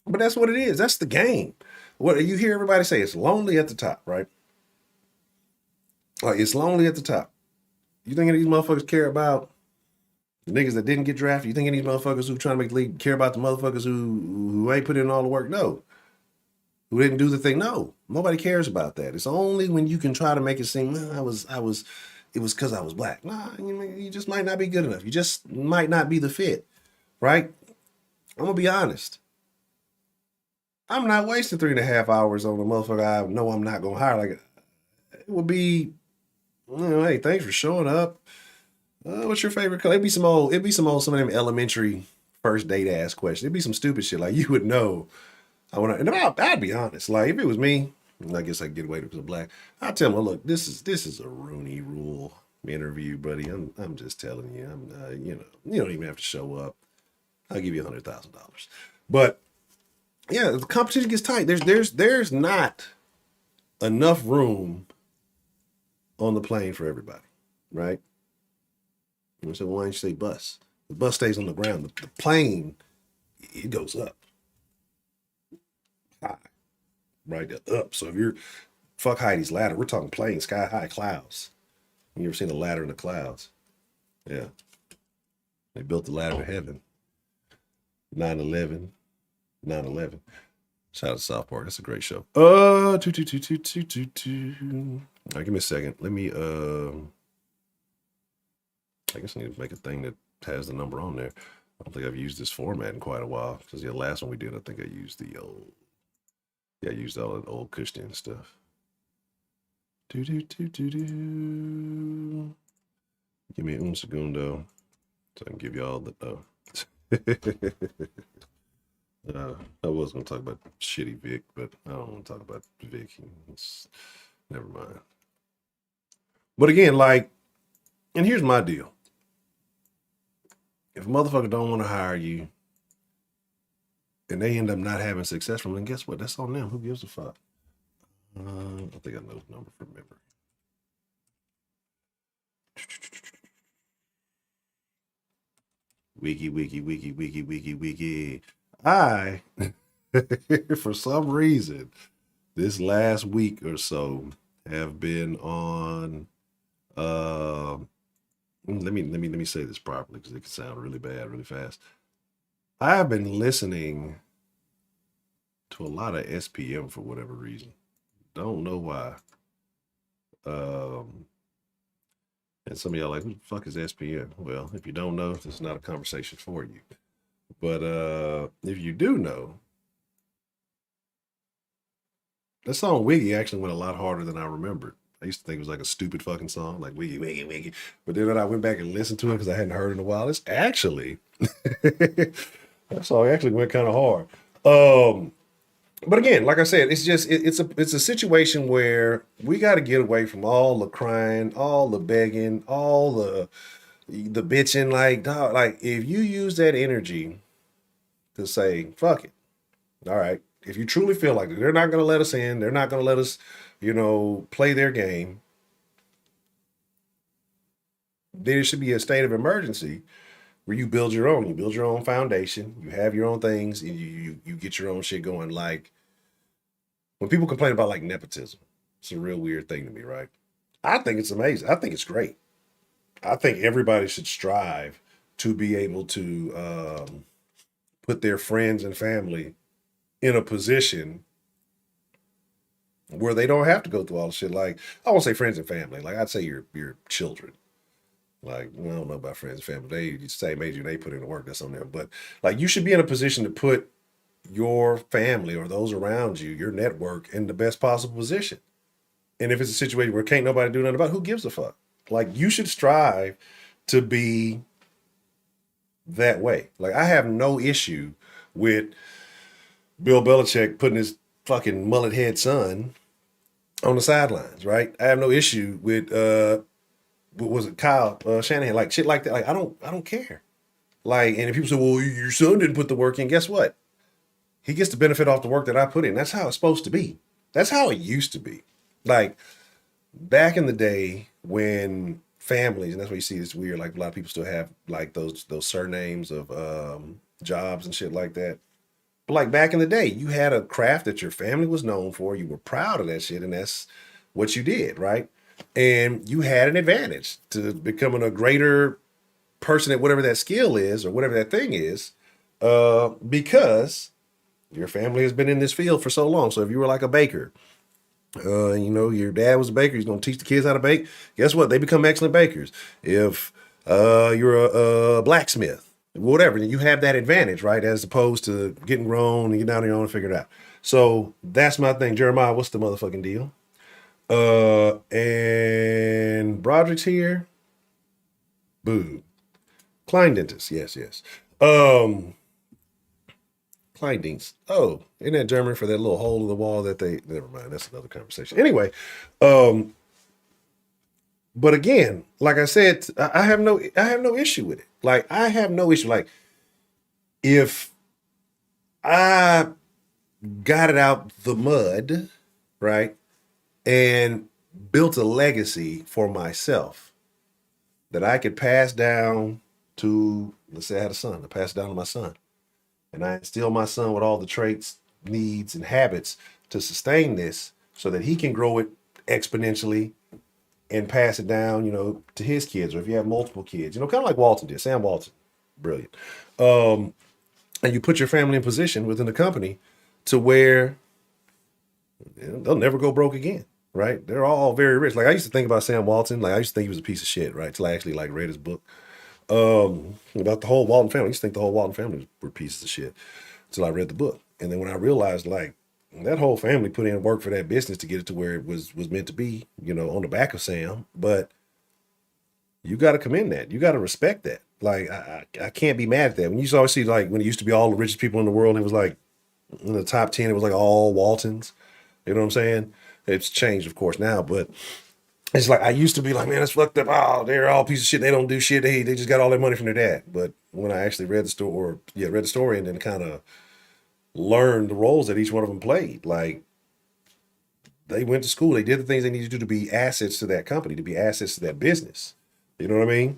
But that's what it is. That's the game. What you hear everybody say, it's lonely at the top, right? Like, it's lonely at the top. You think any of these motherfuckers care about the niggas that didn't get drafted? You think any of these motherfuckers who trying to make the league care about the motherfuckers who ain't put in all the work? No. Who didn't do the thing? No. Nobody cares about that. It's only when you can try to make it seem, it was because I was black. Nah, you just might not be good enough. You just might not be the fit, right? I'm gonna be honest. I'm not wasting 3.5 hours on a motherfucker I know I'm not gonna hire. Like, it would be, hey, thanks for showing up. What's your favorite color? Some of them elementary first date ass questions. It'd be some stupid shit like you would know. And I'd be honest. Like, if it was me, I guess I could get away with it black. I'd tell them, look, this is a Rooney Rule interview, buddy. I'm just telling you. You don't even have to show up. I'll give you $100,000. But yeah, the competition gets tight. There's not enough room on the plane for everybody, right? And so why don't you say bus? The bus stays on the ground. The plane, it goes up high, right? Up. So if you're fuck Heidi's ladder, we're talking plane, sky high clouds. You ever seen a ladder in the clouds? Yeah. They built the ladder to heaven. 9/11. 9/11. Shout out to South Park. That's a great show. All right, give me a second. Let me I guess I need to make a thing that has the number on there. I don't think I've used this format in quite a while. Because the last one we did, I think I used I used all the old Christian stuff. Give me un segundo so I can give y'all the I was gonna talk about shitty Vic, but I don't want to talk about Vic. Never mind. But again, like, and here's my deal. If a motherfucker don't want to hire you and they end up not having success from them, guess what? That's on them. Who gives a fuck? I think I know the number from memory. Wiki. I, for some reason, this last week or so, have been on. Let me say this properly because it can sound really bad really fast. I have been listening to a lot of SPM for whatever reason. Don't know why. And some of y'all like, who the fuck is SPM? Well, if you don't know, this is not a conversation for you. But if you do know, that song Wiggy actually went a lot harder than I remembered. I used to think it was like a stupid fucking song, like Wiggy, Wiggy, Wiggy. But then when I went back and listened to it because I hadn't heard it in a while, it's actually that song actually went kind of hard. But again, like I said, it's just it's a situation where we got to get away from all the crying, all the begging, all the bitching. Like, dog, like if you use that energy to say fuck it, all right. If you truly feel like they're not going to let us in, they're not going to let us, play their game, there should be a state of emergency where you build your own. You build your own foundation. You have your own things, and you get your own shit going. Like when people complain about like nepotism, it's a real weird thing to me, right? I think it's amazing. I think it's great. I think everybody should strive to be able to put their friends and family in a position where they don't have to go through all the shit. Like I won't say friends and family. Like I'd say your children. Like I don't know about friends and family. They the same age and they put in the work that's on them. But like you should be in a position to put your family or those around you, your network, in the best possible position. And if it's a situation where can't nobody do nothing about it, who gives a fuck? Like you should strive to be that way. Like I have no issue with Bill Belichick putting his fucking mullet head son on the sidelines, right? I have no issue with what was it, Kyle Shanahan, like shit like that. Like I don't care. Like, and if people say, well, your son didn't put the work in, guess what? He gets the benefit off the work that I put in. That's how it's supposed to be. That's how it used to be. Like back in the day when families, and that's why you see this weird, like a lot of people still have like those surnames of jobs and shit like that. But like back in the day, you had a craft that your family was known for. You were proud of that shit, and that's what you did, right? And you had an advantage to becoming a greater person at whatever that skill is or whatever that thing is, because your family has been in this field for so long. So if you were like a baker, your dad was a baker, he's going to teach the kids how to bake. Guess what? They become excellent bakers. If you're a blacksmith, whatever, then you have that advantage, right? As opposed to getting grown and getting out on your own and figure it out. So that's my thing. Jeremiah, what's the motherfucking deal? And Broderick's here. Boo. Klein dentist. Yes, yes. Kleindienst. Oh, isn't that German for that little hole in the wall that they, never mind. That's another conversation. Anyway, but again, like I said, I have no issue with it. Like I have no issue. Like if I got it out the mud, right, and built a legacy for myself that I could pass down to, let's say I had a son, to pass it down to my son. And I instill my son with all the traits, needs, and habits to sustain this so that he can grow it exponentially and pass it down, to his kids, or if you have multiple kids, kind of like Walton did, Sam Walton, brilliant. And you put your family in position within the company to where they'll never go broke again, right? They're all very rich. Like I used to think about Sam Walton, like I used to think he was a piece of shit, right? Till I actually like read his book about the whole Walton family. I used to think the whole Walton family were pieces of shit until I read the book. And then when I realized like that whole family put in work for that business to get it to where it was meant to be, on the back of Sam. But you got to commend that. You got to respect that. Like I can't be mad at that. When you always see like when it used to be all the richest people in the world, it was like in the top 10, it was like all Waltons. You know what I'm saying? It's changed, of course, now, but it's like I used to be like, man, that's fucked up. Oh, they're all pieces of shit. They don't do shit. They just got all their money from their dad. But when I actually read the story, read the story and then kind of learned the roles that each one of them played, like they went to school, they did the things they needed to do to be assets to that company, to be assets to that business. You know what I mean?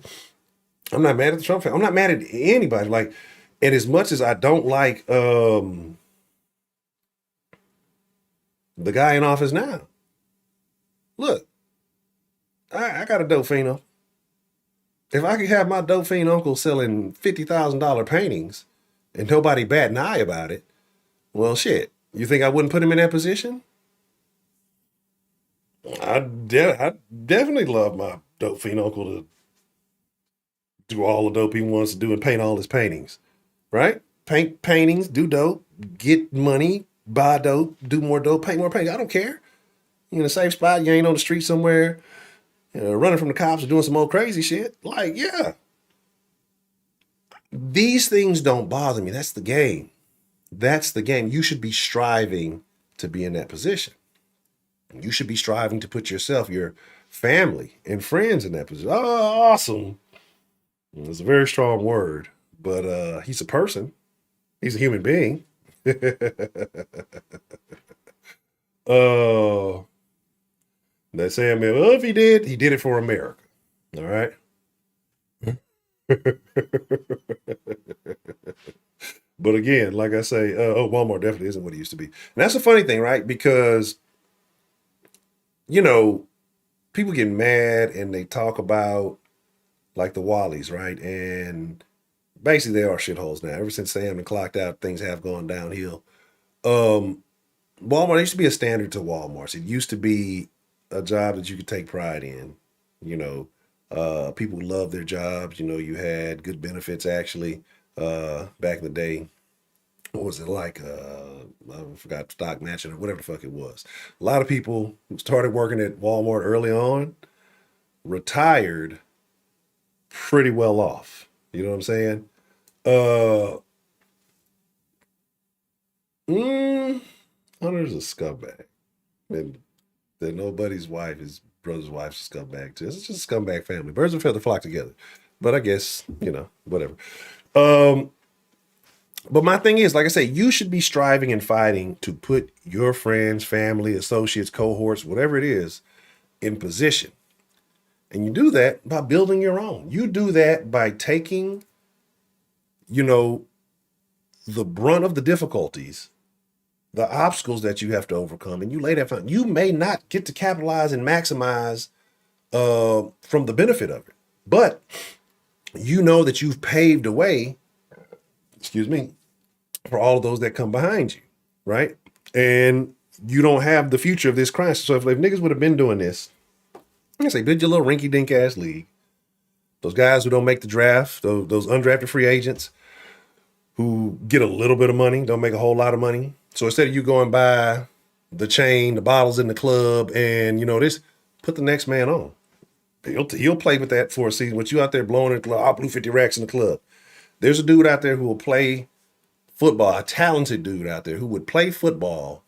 I'm not mad at the Trump family. I'm not mad at anybody. Like, and as much as I don't like the guy in office now, look, I got a dope fiend. If I could have my dope fiend uncle selling $50,000 paintings and nobody bat an eye about it, well, shit. You think I wouldn't put him in that position? I definitely love dope fiend uncle to do all the dope he wants to do and paint all his paintings, right? Paint paintings, do dope, get money, buy dope, do more dope, paint more paintings. I don't care. You're in a safe spot. You ain't on the street somewhere, running from the cops or doing some old crazy shit. Like, yeah. These things don't bother me. That's the game. That's the game. You should be striving to be in that position. You should be striving to put yourself, your family, and friends in that position. Oh, awesome. It's a very strong word, but he's a person. He's a human being. Oh, that saying, man, well, if he did it for America. All right. But again, like I say, Walmart definitely isn't what it used to be. And that's a funny thing, right? Because, people get mad and they talk about like the Wallies, right? And basically they are shitholes now. Ever since Sam and clocked out, things have gone downhill. Walmart used to be a standard to Walmart's. It used to be a job that you could take pride in. People love their jobs. You had good benefits actually. Back in the day. What was it like? I forgot, stock matching or whatever the fuck it was. A lot of people who started working at Walmart early on retired pretty well off. You know what I'm saying? Hunter's a scumbag. And that nobody's wife, his brother's wife's a scumbag too. It's just a scumbag family. Birds of a feather flock together. But I guess, whatever. But my thing is, like I say, you should be striving and fighting to put your friends, family, associates, cohorts, whatever it is, in position. And you do that by building your own. You do that by taking, the brunt of the difficulties, the obstacles that you have to overcome, and you lay that foundation. You may not get to capitalize and maximize from the benefit of it, but you know that you've paved a way, for all of those that come behind you, right? And you don't have the future of this crisis. So if niggas would have been doing this, I say, build your little rinky-dink ass league. Those guys who don't make the draft, those undrafted free agents who get a little bit of money, don't make a whole lot of money. So instead of you going by the chain, the bottles in the club, and this, put the next man on. He'll play with that for a season. With you out there blowing in the club, I'll blew 50 racks in the club. There's a dude out there who will play football, a talented dude out there who would play football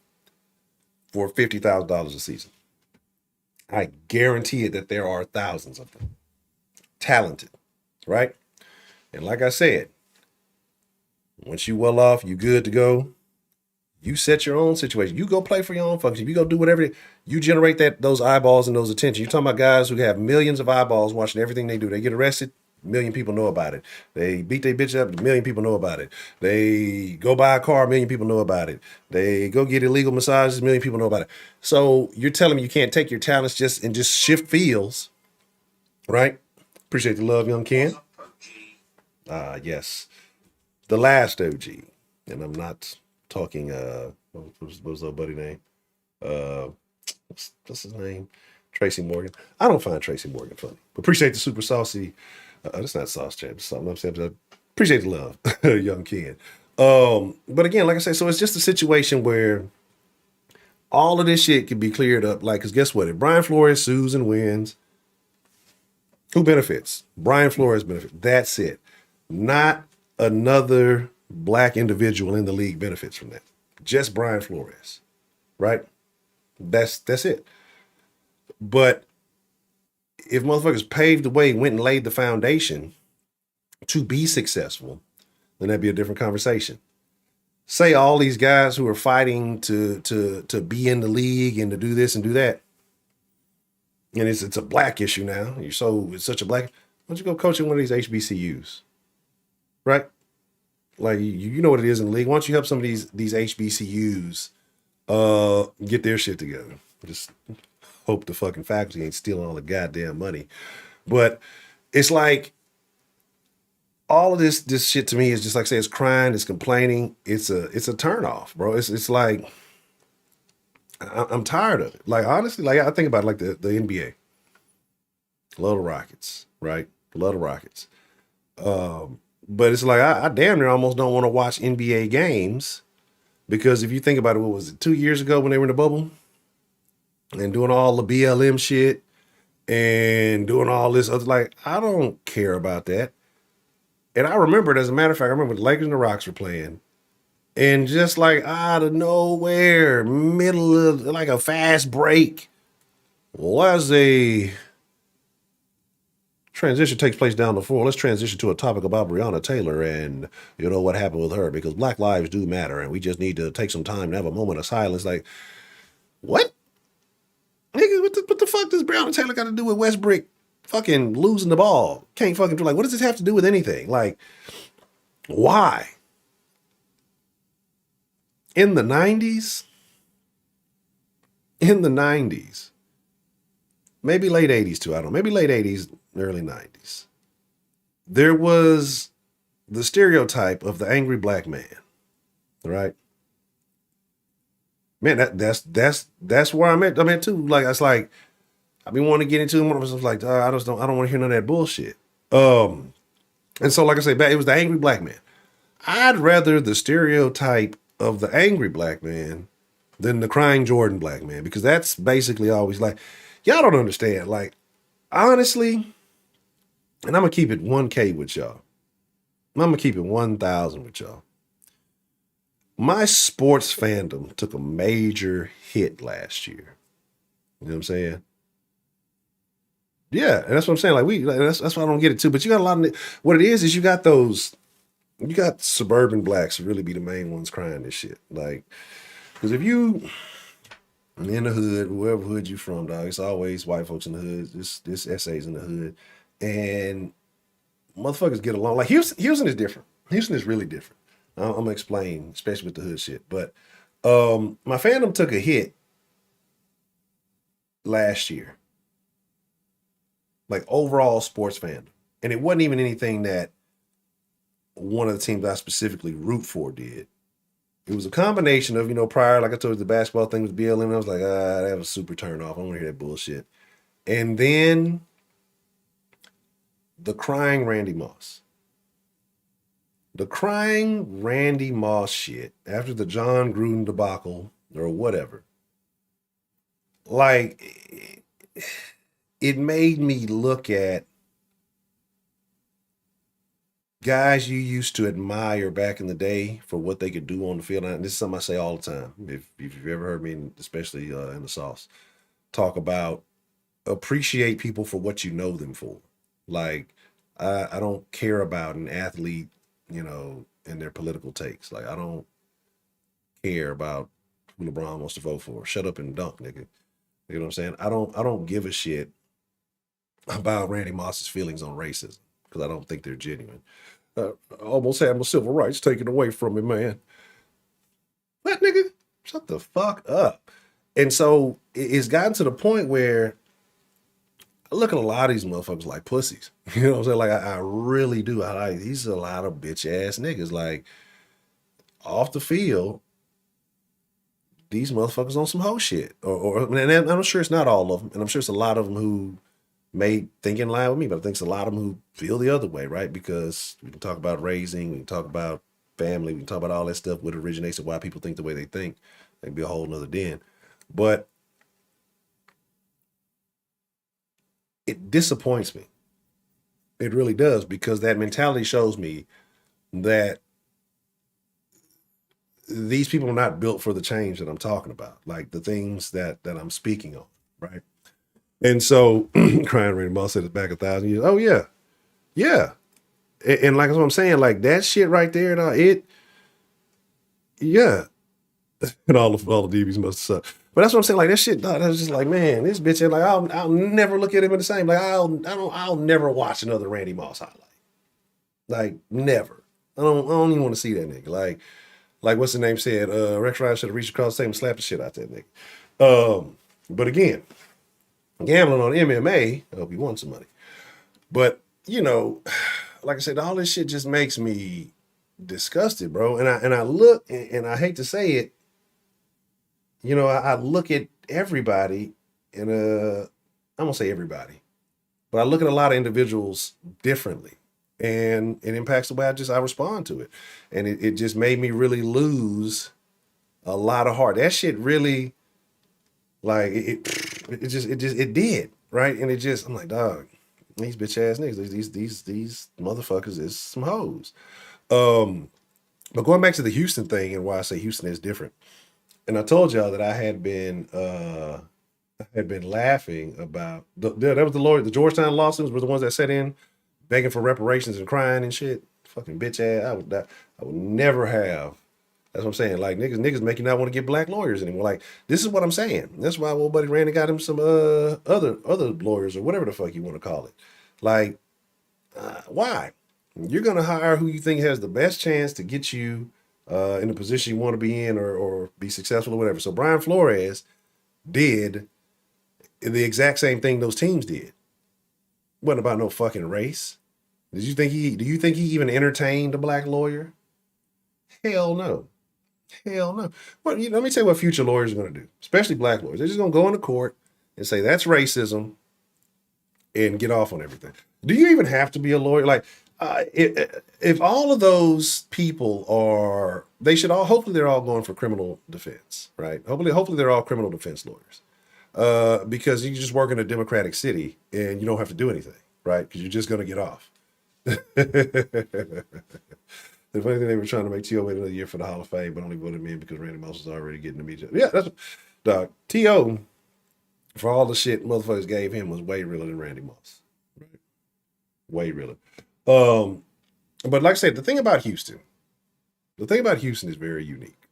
for $50,000 a season. I guarantee it that there are thousands of them. Talented, right? And like I said, once you well off, you good to go. You set your own situation. You go play for your own function. You go do whatever. You generate those eyeballs and those attention. You're talking about guys who have millions of eyeballs watching everything they do. They get arrested, 1 million people know about it. They beat their bitch up, 1 million people know about it. They go buy a car, 1 million people know about it. They go get illegal massages, 1 million people know about it. So you're telling me you can't take your talents just shift fields, right? Appreciate the love, young Ken. Yes. The last OG. And I'm not talking, what was the buddy name? What's his name? Tracy Morgan. I don't find Tracy Morgan funny. But appreciate the super saucy. That's not sauce chat. It's something I'm saying. Appreciate the love, young Ken. But again, like I say, so it's just a situation where all of this shit can be cleared up. Like, because guess what? If Brian Flores sues and wins, who benefits? Brian Flores benefits. That's it. Not another black individual in the league benefits from that. Just Brian Flores, right? That's it. But if motherfuckers paved the way, went and laid the foundation to be successful, then that'd be a different conversation. Say all these guys who are fighting to be in the league and to do this and do that, and it's a black issue now. It's such a black. Why don't you go coach in one of these HBCUs, right? Like you know what it is in the league. Why don't you help some of these HBCUs get their shit together? Just hope the fucking faculty ain't stealing all the goddamn money. But it's like all of this shit to me is just like I say, it's crying, it's complaining, it's a turn off, bro. It's like I'm tired of it. Like honestly, like I think about it like the NBA. Love the Rockets, right? Love the Rockets. But it's like I damn near almost don't want to watch NBA games because if you think about it, what was it, 2 years ago when they were in the bubble and doing all the BLM shit and doing all this other, like, I don't care about that. And I remember it, as a matter of fact, I remember the Lakers and the Rocks were playing. And just like out of nowhere, middle of like a fast break, well, as a transition takes place down the floor, let's transition to a topic about Breonna Taylor and what happened with her, because Black lives do matter and we just need to take some time and have a moment of silence. Like, what? Nigga, what the fuck does Breonna Taylor got to do with Westbrook fucking losing the ball? Can't fucking do, like, what does this have to do with anything? Like, why? In the 90s, maybe late 80s too, I don't know, maybe late 80s, early 90s, there was the stereotype of the angry black man, right? Man, that's where I'm at too. Like, it's like I've been wanting to get into it. One of us was like, I don't want to hear none of that bullshit. And so, like I say, it was the angry black man. I'd rather the stereotype of the angry black man than the crying Jordan black man, because that's basically always like, y'all don't understand. Like, honestly, and I'm gonna keep it 1K with y'all. I'm gonna keep it 1,000 with y'all. My sports fandom took a major hit last year. You know what I'm saying? Yeah, and that's what I'm saying. That's why I don't get it too. But you got a lot of what it is you got suburban blacks really be the main ones crying this shit. Like, because if you in the hood, wherever hood you from, dog, it's always white folks in the hood. This essays in the hood, and motherfuckers get along. Like, Houston is different. Houston is really different. I'm gonna explain, especially with the hood shit. But my fandom took a hit last year, like overall sports fandom, and it wasn't even anything that one of the teams I specifically root for did. It was a combination of, prior, like I told you, the basketball thing with BLM. I was like, that was super turn off. I don't want to hear that bullshit. And then the crying Randy Moss. The crying Randy Moss shit after the John Gruden debacle or whatever. Like, it made me look at guys you used to admire back in the day for what they could do on the field. And this is something I say all the time. If you've ever heard me, especially in the sauce, talk about appreciate people for what you know them for. Like, I don't care about an athlete, and their political takes. Like, I don't care about who LeBron wants to vote for. Shut up and dunk, nigga. You know what I'm saying? I don't give a shit about Randy Moss's feelings on racism because I don't think they're genuine. Almost had my civil rights taken away from me, man. What, nigga? Shut the fuck up. And so it's gotten to the point where I look at a lot of these motherfuckers like pussies. You know what I'm saying? Like, I really do. These are a lot of bitch ass niggas. Like, off the field, these motherfuckers on some hoe shit. And I'm sure it's not all of them. And I'm sure it's a lot of them who may think in line with me, but I think it's a lot of them who feel the other way, right? Because we can talk about raising, we can talk about family, we can talk about all that stuff, what originates and why people think the way they think. That can be a whole nother den. But it disappoints me. It really does, because that mentality shows me that these people are not built for the change that I'm talking about, like the things that I'm speaking on, right? And so, crying Randy Moss said it's back 1,000 years. Oh yeah, yeah, and like that's what I'm saying, like that shit right there, yeah, and all the DBs must suck. But that's what I'm saying, like that shit, dog, that's just like, man, this bitch, like I'll never look at him in the same. Like I'll never watch another Randy Moss highlight. Like, never. I don't even want to see that nigga. Like what's the name said? Rex Ryan should have reached across the table and slapped the shit out that nigga. But again, gambling on MMA, I hope he won some money. But, like I said, all this shit just makes me disgusted, bro. And I look, and I hate to say it, I look at everybody, and I'm gonna say everybody. but I look at a lot of individuals differently, and it impacts the way I respond to it. And it just made me really lose a lot of heart. That shit really, like, it did, right? And it just, I'm like, dog, these bitch ass niggas, these motherfuckers is some hoes. But going back to the Houston thing and why I say Houston is different. And I told y'all that I had been laughing about that was the lawyer, the Georgetown lawsuits were the ones that set in begging for reparations and crying and shit. Fucking bitch ass. I would never have. That's what I'm saying. Like, niggas make you not want to get black lawyers anymore. Like, this is what I'm saying. That's why old buddy Randy got him some other lawyers or whatever the fuck you want to call it. Like, why? You're gonna hire who you think has the best chance to get you in the position you want to be in, or be successful or whatever. So Brian Flores did the exact same thing those teams did. Wasn't about no fucking race. Do you think he even entertained a black lawyer? Hell no. Hell no. Well, let me tell you what future lawyers are going to do, especially black lawyers. They're just going to go into court and say that's racism and get off on everything. Do you even have to be a lawyer? Like, if all of those people are, they should all, hopefully they're all going for criminal defense, right? Hopefully they're all criminal defense lawyers. Because you just work in a democratic city and you don't have to do anything, right? Because you're just going to get off. The funny thing, they were trying to make T.O. wait another year for the Hall of Fame, but only voted me in because Randy Moss was already getting the media. Yeah, that's dog. T.O. for all the shit motherfuckers gave him was way realer than Randy Moss. Right? Way realer. But like I said, the thing about Houston is very unique.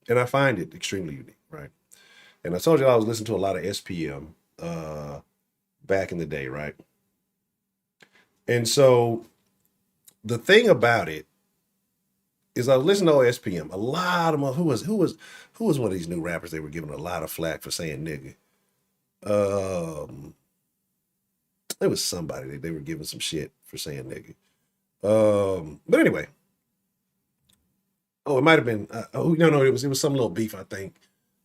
And I find it extremely unique, right? And I told you I was listening to a lot of SPM back in the day, right? And so the thing about it is I was listening to SPM. A lot of them, who was one of these new rappers they were giving a lot of flack for saying nigga. It was somebody that they were giving some shit for saying nigga. But anyway. Oh, it might have been no, it was some little beef, I think,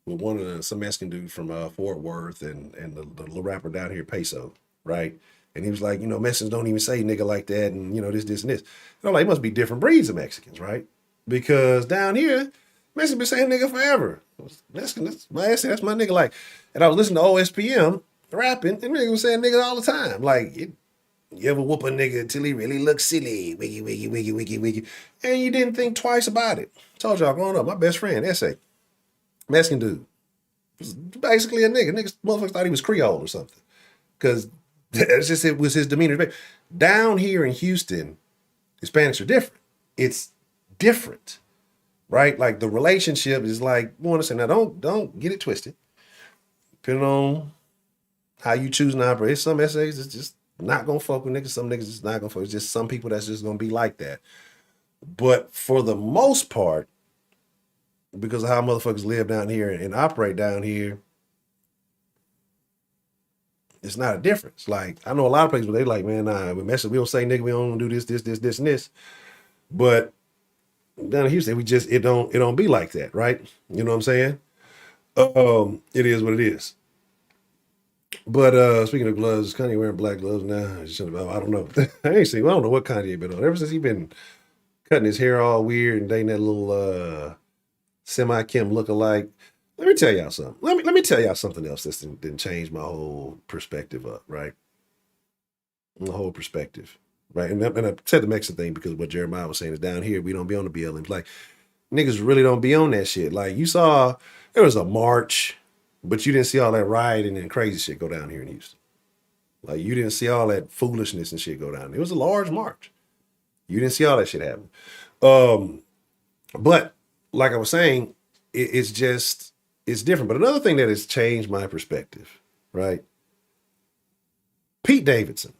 with some Mexican dude from Fort Worth and the little rapper down here, Peso, right? And he was like, Mexicans don't even say nigga like that, and this and this. And I'm like, it must be different breeds of Mexicans, right? Because down here, Mexicans been saying nigga forever. Mexican, that's my ass, that's my nigga. Like, and I was listening to OSPM rapping, and niggas was saying nigga all the time. Like, you ever whoop a nigga until he really looks silly, wiggy, wiggy, wiggy, wiggy, wiggy, and you didn't think twice about it. Told y'all growing up, my best friend, Essay, Mexican dude, was basically a nigga. Niggas, motherfuckers thought he was Creole or something, because it was his demeanor. Down here in Houston, Hispanics are different. It's different, right? Like, the relationship is like, you want to say, now don't get it twisted. Depending on how you choose to operate, some essays it's just not gonna fuck with niggas. Some niggas just not gonna fuck. It's just some people that's just gonna be like that. But for the most part, because of how motherfuckers live down here and operate down here, it's not a difference. Like, I know a lot of places where they like, man, nah, we don't say nigga, we don't do this, and this. But down in Houston, it don't be like that, right? You know what I'm saying? It is what it is. But speaking of gloves, Kanye wearing black gloves now. I don't know. I don't know what Kanye been on. Ever since he been cutting his hair all weird and dating that little semi-Kim lookalike. Let me tell y'all something. Let me tell y'all something else that didn't change my whole perspective up, right? The whole perspective, right? And I said the Mexican thing because what Jeremiah was saying is down here we don't be on the BLM. Like, niggas really don't be on that shit. Like, you saw there was a march, but you didn't see all that rioting and crazy shit go down here in Houston. Like, you didn't see all that foolishness and shit go down. It was a large march. You didn't see all that shit happen. But like I was saying, it's different. But another thing that has changed my perspective, right? Pete Davidson.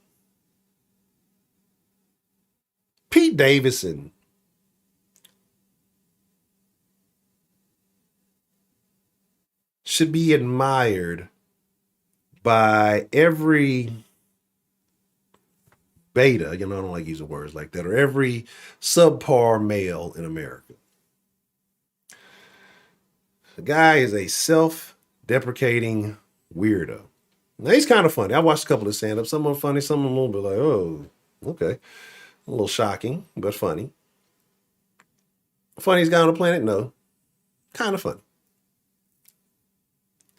Pete Davidson should be admired by every beta, I don't like using words like that, or every subpar male in America. The guy is a self-deprecating weirdo. Now, he's kind of funny. I watched a couple of stand-ups. Some are funny, some are a little bit like, oh, okay. A little shocking, but funny. Funniest guy on the planet? No. Kind of funny.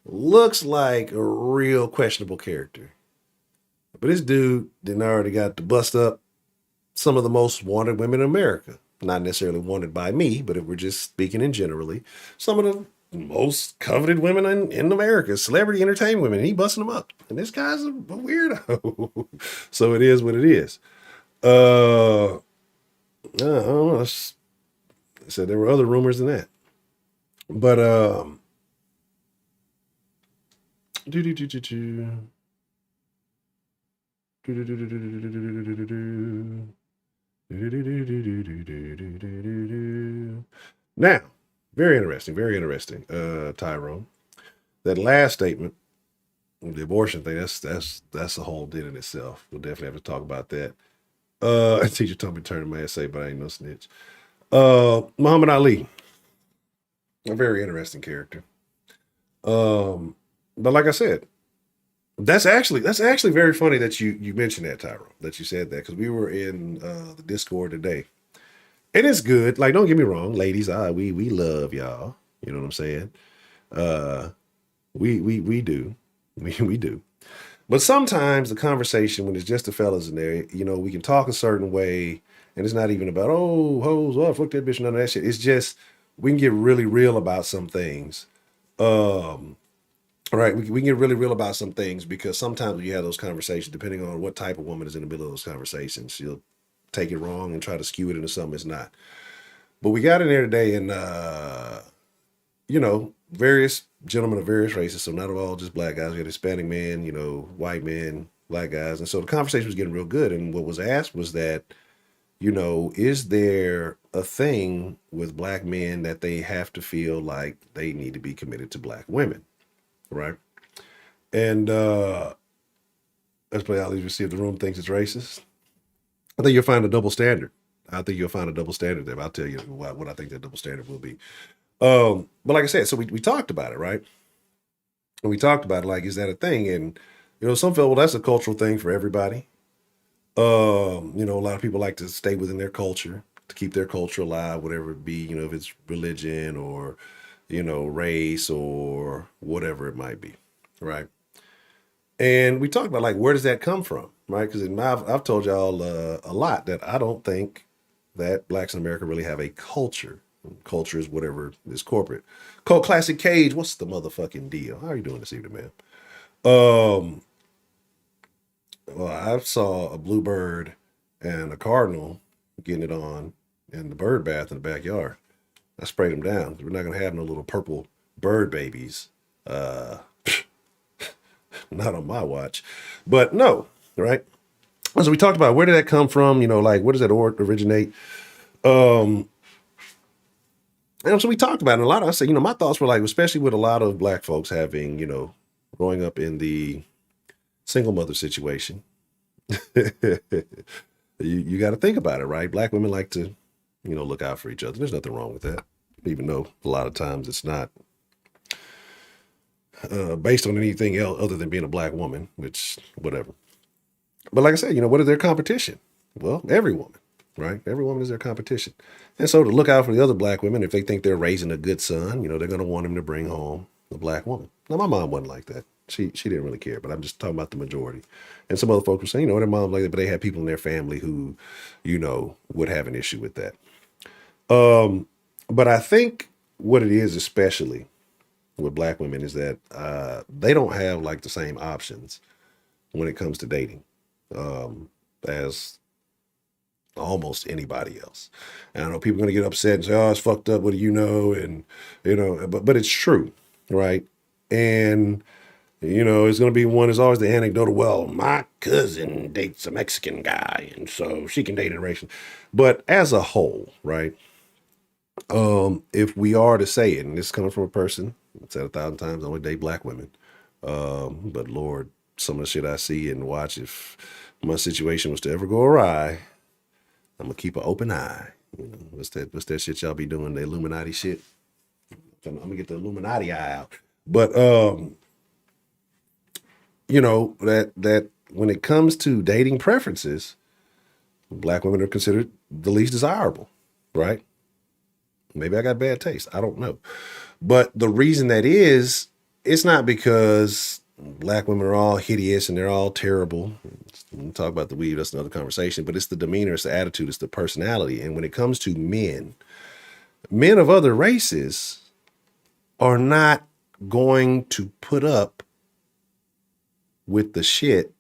Looks like a real questionable character. But this dude then already got to bust up some of the most wanted women in America. Not necessarily wanted by me, but if we're just speaking in generally, some of the most coveted women in America, celebrity entertainment women. He busting them up. And this guy's a weirdo. So it is what it is. I don't know. I said there were other rumors than that. But now, very interesting, Tyrone. That last statement, the abortion thing, that's a whole din in itself. We'll definitely have to talk about that. Teacher told me to turn to my essay, but I ain't no snitch. Muhammad Ali, a very interesting character. But like I said, that's actually very funny that you mentioned that, Tyrone, that you said that, because we were in the Discord today. It is good. Like, don't get me wrong, ladies, we love y'all. You know what I'm saying? We do. We do. But sometimes the conversation, when it's just the fellas in there, we can talk a certain way, and it's not even about, oh, hoes, oh, fuck that bitch, none of that shit. It's just, we can get really real about some things. Right. We can get really real about some things, because sometimes when you have those conversations, depending on what type of woman is in the middle of those conversations, she'll take it wrong and try to skew it into something it's not. But we got in there today, and various gentlemen of various races, so not all just black guys. We had Hispanic men, white men, black guys. And so the conversation was getting real good. And what was asked was that, is there a thing with black men that they have to feel like they need to be committed to black women? Right. And let's play out. Let's see if the room thinks it's racist. I think you'll find a double standard. I think you'll find a double standard there. I'll tell you what I think that double standard will be. But like I said, so we talked about it, right? And we talked about it, like, is that a thing? And some feel, well, that's a cultural thing for everybody. A lot of people like to stay within their culture, to keep their culture alive, whatever it be, if it's religion or race or whatever it might be, right? And we talked about, like, where does that come from, right? Because I've told y'all a lot that I don't think that blacks in America really have a culture. Culture is whatever is corporate. Called Classic Cage. What's the motherfucking deal? How are you doing this evening, man? Well, I saw a bluebird and a cardinal getting it on in the bird bath in the backyard. I sprayed them down. We're not going to have no little purple bird babies. Not on my watch. But no, right? So we talked about, where did that come from? Like, where does that originate? And so we talked about it. And a lot of, I said, my thoughts were like, especially with a lot of black folks having, growing up in the single mother situation, you got to think about it, right? Black women like to, look out for each other. There's nothing wrong with that, even though a lot of times it's not based on anything else other than being a black woman, which, whatever. But like I said, what is their competition? Well, every woman, right? Every woman is their competition. And so to look out for the other black women, if they think they're raising a good son, they're going to want him to bring home a black woman. Now, my mom wasn't like that. She didn't really care, but I'm just talking about the majority. And some other folks were saying, their mom like that, but they had people in their family who, would have an issue with that. But I think what it is, especially with black women, is that they don't have like the same options when it comes to dating as almost anybody else. And I know people are going to get upset and say, oh, it's fucked up. What do you know? And, but it's true. Right. And, it's going to be one, is always the anecdotal, well, my cousin dates a Mexican guy, and so she can date an Asian. But as a whole, right. If we are to say it, and this is coming from a person, I've said 1,000 times, I only date black women. But Lord, some of the shit I see and watch, if my situation was to ever go awry, I'm gonna keep an open eye. What's that shit y'all be doing? The Illuminati shit. I'm gonna get the Illuminati eye out. But that when it comes to dating preferences, black women are considered the least desirable, right? Maybe I got bad taste. I don't know. But the reason that is, it's not because black women are all hideous and they're all terrible. We'll talk about the weave, that's another conversation, but it's the demeanor, it's the attitude, it's the personality. And when it comes to men of other races are not going to put up with the shit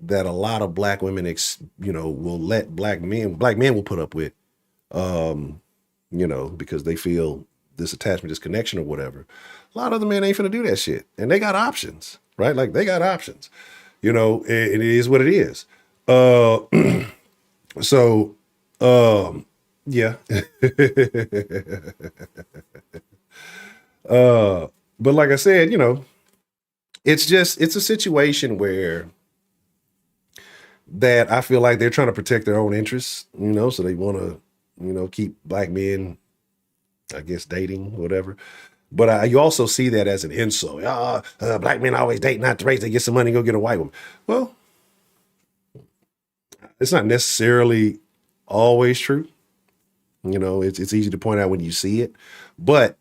that a lot of black women, will let black men will put up with, because they feel this attachment, this connection or whatever. A lot of other men ain't finna do that shit. And they got options, right? Like they got options, it is what it is. So, yeah. But like I said, it's a situation where that I feel like they're trying to protect their own interests, so they want to, keep black men, I guess, dating, whatever. But you also see that as an insult. Black men always date not to race. They get some money, go get a white woman. Well, it's not necessarily always true. It's easy to point out when you see it. But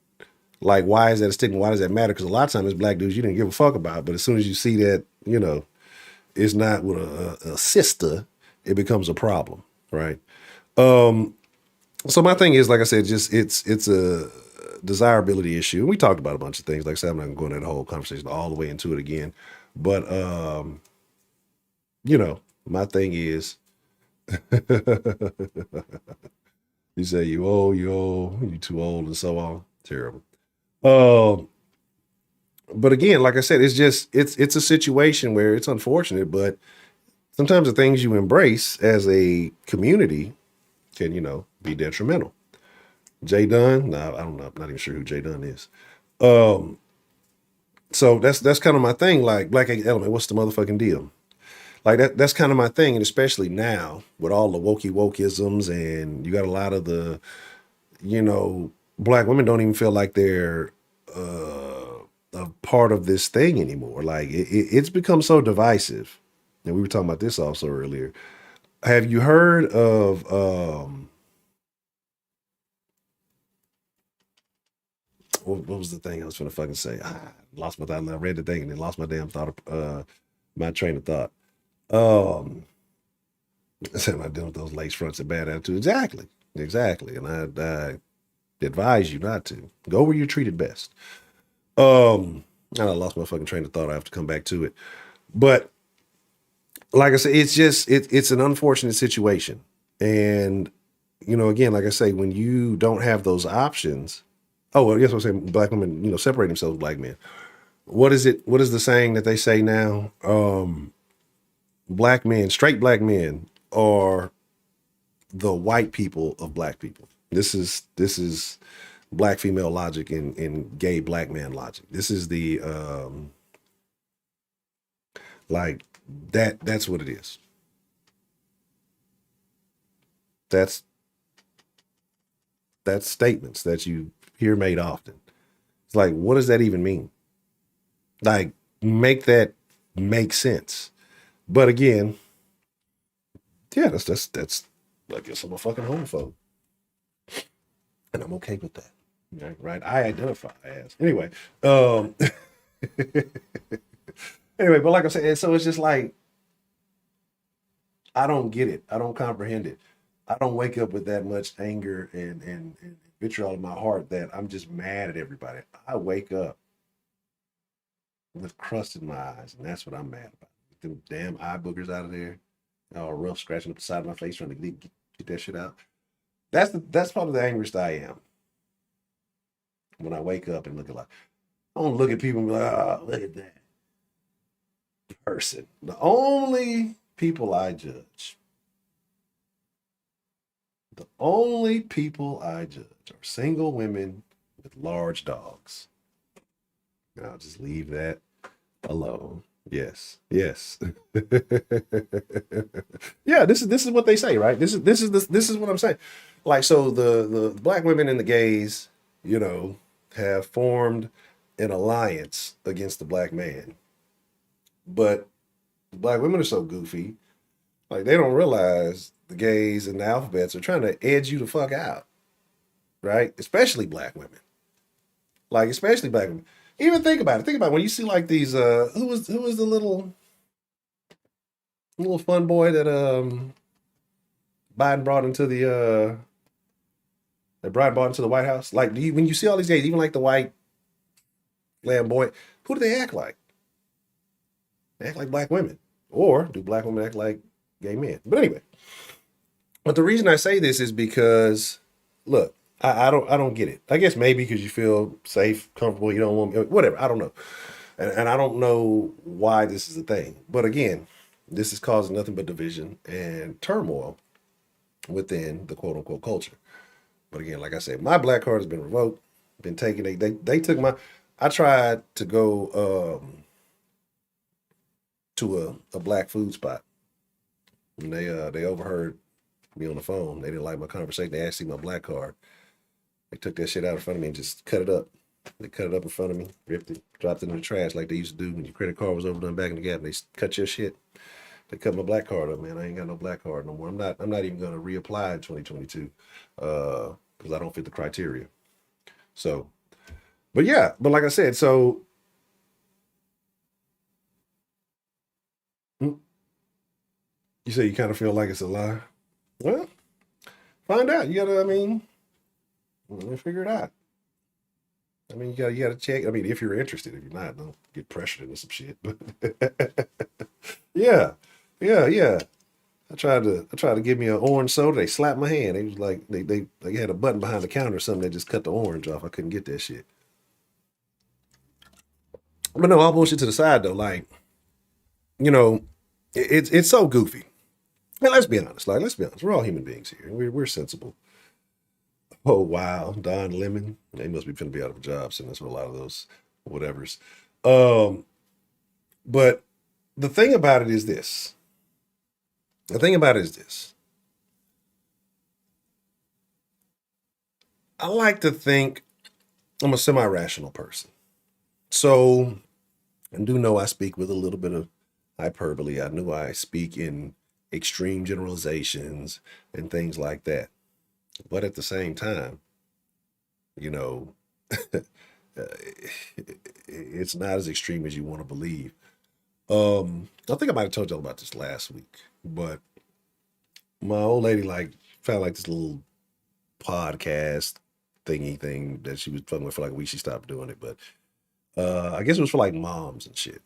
like, why is that a stigma? Why does that matter? Because a lot of times it's black dudes you didn't give a fuck about. But as soon as you see that, it's not with a sister, it becomes a problem, right? So my thing is, like I said, just it's a desirability issue. And we talked about a bunch of things. Like I said, I'm not going to go into that whole conversation all the way into it again. But my thing is, you say you old, you too old, and so on. Terrible. But again, like I said, it's a situation where it's unfortunate, but sometimes the things you embrace as a community can, be detrimental. Jay Dunn, no, I don't know. I'm not even sure who Jay Dunn is. So that's kind of my thing. Like Black Element, what's the motherfucking deal? Like that's kind of my thing, and especially now with all the wokeisms, and you got a lot of the, black women don't even feel like they're a part of this thing anymore. Like it's become so divisive, and we were talking about this also earlier. Have you heard of what was the thing I was going to fucking say? Lost my thought. I read the thing and then lost my damn thought. My train of thought. I said, am I dealing with those lace fronts and bad attitude? Exactly. And I advise you not to go where you're treated best. And I lost my fucking train of thought. I have to come back to it. But like I said, it's an unfortunate situation. And, again, like I say, when you don't have those options, I guess I'm saying black women, separate themselves from black men. What is the saying that they say now? Black men, straight black men are the white people of black people. This is black female logic and gay black man logic. This is the like that's what it is. That's statements that you hear made often. It's like, what does that even mean? Like, make that make sense. But again, yeah, that's I guess I'm a fucking homophobe. And I'm okay with that. Right? I identify as. Anyway. Anyway, but like I said, so it's just like I don't get it. I don't comprehend it. I don't wake up with that much anger and vitriol in my heart that I'm just mad at everybody. I wake up with crust in my eyes, and that's what I'm mad about. Get them damn eye boogers out of there. All rough, scratching up the side of my face, trying to get that shit out. That's probably the angriest I am. When I wake up and look at I don't look at people and be like, oh, look at that person. The only people I judge are single women with large dogs. And I'll just leave that alone. Yes. Yeah, this is what they say, right? This is what I'm saying. Like, so the black women and the gays, have formed an alliance against the black man. But black women are so goofy. Like they don't realize the gays and the alphabets are trying to edge you the fuck out, right? Especially black women. Like especially black women. Even think about it. Think about it. When you see like these who was the little fun boy that Biden brought into the that Biden brought into the White House? Like when you see all these gays, even like the white flamboyant, who do they act like? They act like black women. Or do black women act like gay men? But anyway, but the reason I say this is because look, I don't get it. I guess maybe because you feel safe, comfortable, you don't want whatever. I don't know. And I don't know why this is a thing. But again, this is causing nothing but division and turmoil within the quote unquote culture. But again, like I said, my black card has been revoked, been taken. They took my. I tried to go to a black food spot, and they overheard me on the phone. They didn't like my conversation. They asked me my black card. They took that shit out in front of me and just cut it up. They cut it up in front of me, ripped it, dropped it in the trash like they used to do when your credit card was overdone back in the gap. They cut your shit. They cut my black card up, man. I ain't got no black card no more. I'm not even gonna reapply in 2022 because I don't fit the criteria. So, but yeah, but like I said, so you say you kind of feel like it's a lie. Well, find out. You gotta. I mean, figure it out. I mean, you gotta check. I mean, if you're interested, if you're not, don't get pressured into some shit. But yeah, yeah. I tried to give me an orange soda. They slapped my hand. They was like they had a button behind the counter or something. They just cut the orange off. I couldn't get that shit. But no, all bullshit to the side though. Like you know, it's so goofy. And let's be honest. Like let's be honest. We're all human beings here. We're sensible. Oh wow, Don Lemon. They must be finna be out of a job. So that's what a lot of those whatevers. Um, but the thing about it is this. The thing about it is this. I like to think I'm a semi-rational person. So I do know I speak with a little bit of hyperbole. I know I speak in extreme generalizations and things like that. But at the same time, you know, it's not as extreme as you want to believe. I think I might have told y'all about this last week, but my old lady like found like this little podcast thingy thing that she was fucking with for like a week. She stopped doing it, but I guess it was for like moms and shit.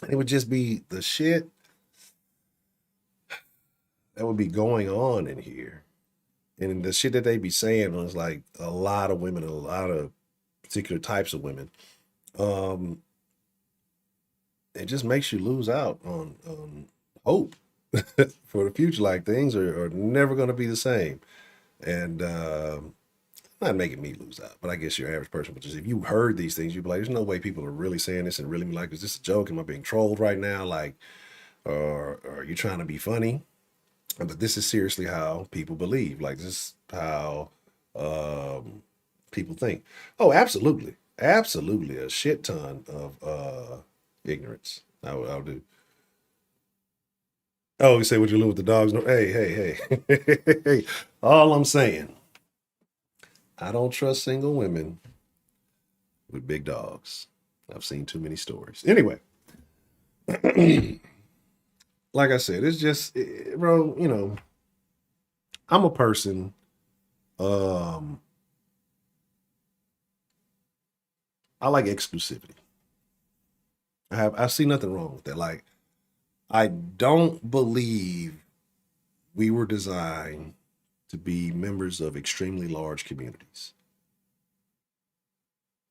And it would just be the shit that would be going on in here. And the shit that they be saying was like a lot of women, a lot of particular types of women. Um, it just makes you lose out on hope for the future. Like things are never going to be the same. And not making me lose out, but I guess your average person, which is if you heard these things, you'd be like, there's no way people are really saying this and really be like, is this a joke? Am I being trolled right now? Like, or are you trying to be funny? But this is seriously how people believe. Like, this is how um, people think. Oh, absolutely. Absolutely. A shit ton of ignorance. I'll do. Oh, you say what you live with the dogs? No, hey, hey, hey. Hey. All I'm saying, I don't trust single women with big dogs. I've seen too many stories. Anyway, like I said, it's just, bro, I'm a person, um, I like exclusivity. I see nothing wrong with that. Like, I don't believe we were designed to be members of extremely large communities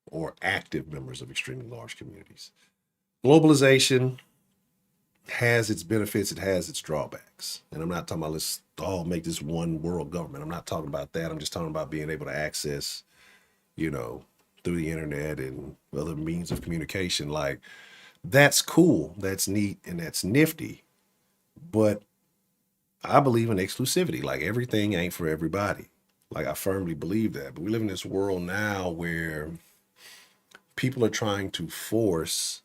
or active members of extremely large communities. Globalization has its benefits, it has its drawbacks. And I'm not talking about let's all make this one world government. I'm not talking about that. I'm just talking about being able to access, you know, through the internet and other means of communication. Like, that's cool, that's neat, and that's nifty. But I believe in exclusivity. Like, everything ain't for everybody. Like, I firmly believe that. But we live in this world now where people are trying to force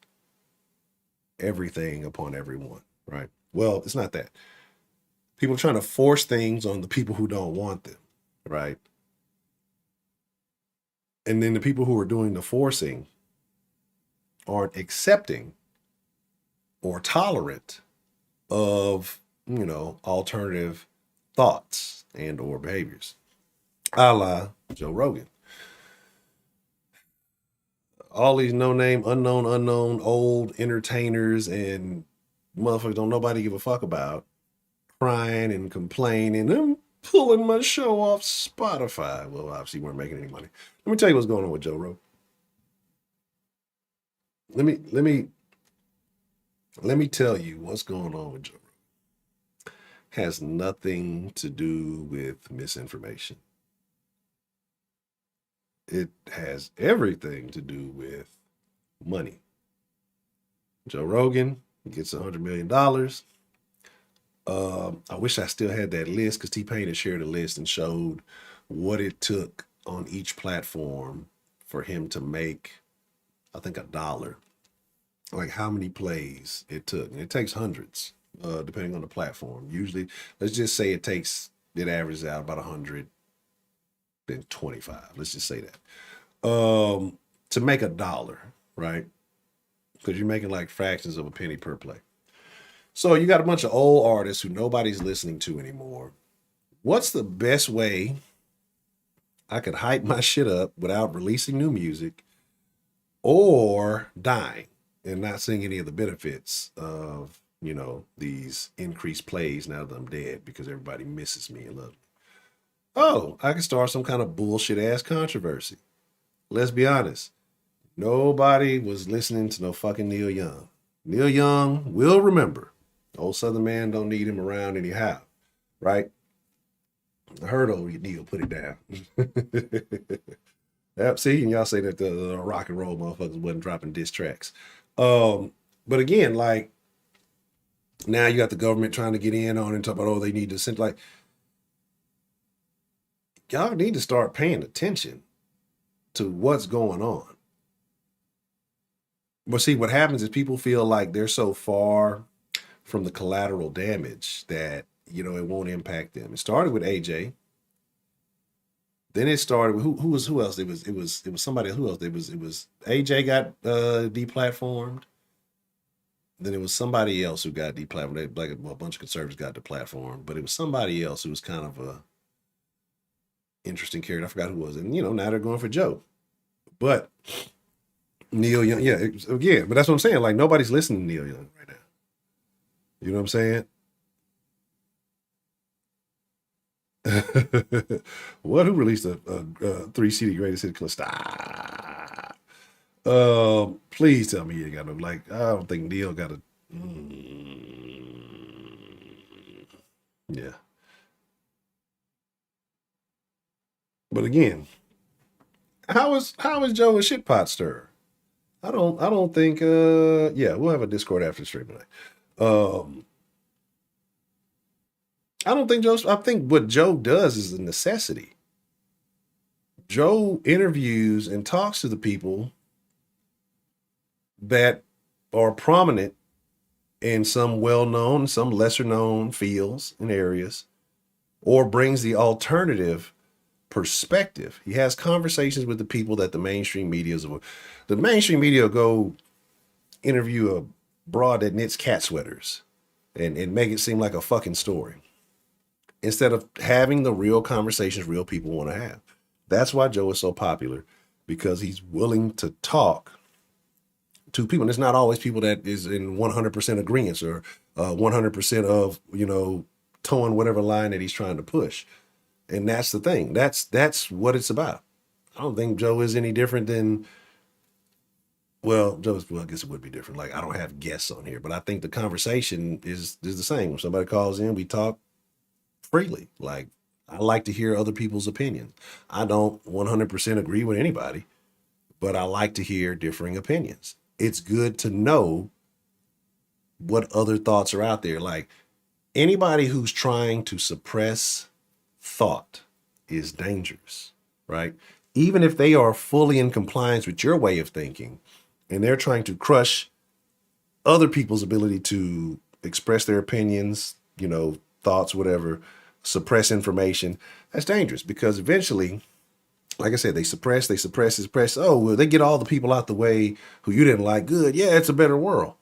everything upon everyone, right? Well, it's not that. People are trying to force things on the people who don't want them, right? And then the people who are doing the forcing aren't accepting or tolerant of, alternative thoughts and or behaviors, a la Joe Rogan. All these no-name, unknown, old entertainers and motherfuckers don't nobody give a fuck about, crying and complaining. I'm pulling my show off Spotify. Well, obviously, we weren't making any money. Let me tell you what's going on with Joe Rogan. Let me tell you what's going on with Joe Rogan. Has nothing to do with misinformation. It has everything to do with money. Joe Rogan gets $100 million. I wish I still had that list because T-Pain had shared a list and showed what it took on each platform for him to make, I think, $1. Like how many plays it took. And it takes hundreds, depending on the platform. Usually, let's just say it averages out about 125. Let's just say that. To make $1, right? Because you're making like fractions of a penny per play. So you got a bunch of old artists who nobody's listening to anymore. What's the best way I could hype my shit up without releasing new music or dying and not seeing any of the benefits of, these increased plays now that I'm dead because everybody misses me and loves me? Oh, I can start some kind of bullshit ass controversy. Let's be honest. Nobody was listening to no fucking Neil Young. Neil Young will remember. Old Southern man don't need him around anyhow, right? I heard old Neil put it down. Yep, see, and y'all say that the rock and roll motherfuckers wasn't dropping diss tracks. But again, like, now you got the government trying to get in on it and talk about, they need to send, like, y'all need to start paying attention to what's going on. But see, what happens is people feel like they're so far from the collateral damage that, it won't impact them. It started with AJ. Then it started with who else? It was somebody who else. It was AJ got deplatformed. Then it was somebody else who got deplatformed. Like a bunch of conservatives got deplatformed, but it was somebody else who was kind of a interesting character. I forgot who it was. And now they're going for Joe. But Neil Young, yeah, but that's what I'm saying. Like nobody's listening to Neil Young right now. You know what I'm saying? What? Who released a 3 CD greatest hit? Stop. Please tell me you got no. Like, I don't think Neil got a. Yeah. But again, how is Joe a shit pot stirrer? I don't think. Yeah, we'll have a Discord after the stream tonight. I don't think I think what Joe does is a necessity. Joe interviews and talks to the people that are prominent in some well-known, some lesser-known fields and areas, or brings the alternative perspective. He has conversations with the people that the mainstream media will go interview a broad that knits cat sweaters and make it seem like a fucking story, instead of having the real conversations real people want to have. That's why Joe is so popular, because he's willing to talk to people. And it's not always people that is in 100% agreement or 100% of, towing whatever line that he's trying to push. And that's the thing. That's what it's about. I don't think Joe is any different than, I guess it would be different. Like, I don't have guests on here, but I think the conversation is the same. When somebody calls in, we talk freely. Like, I like to hear other people's opinions. I don't 100% agree with anybody, but I like to hear differing opinions. It's good to know what other thoughts are out there. Like, anybody who's trying to suppress thought is dangerous, right? Even if they are fully in compliance with your way of thinking and they're trying to crush other people's ability to express their opinions, thoughts, whatever, suppress information, that's dangerous because eventually, like I said, they suppress. Oh, well, they get all the people out the way who you didn't like. Good. Yeah, it's a better world.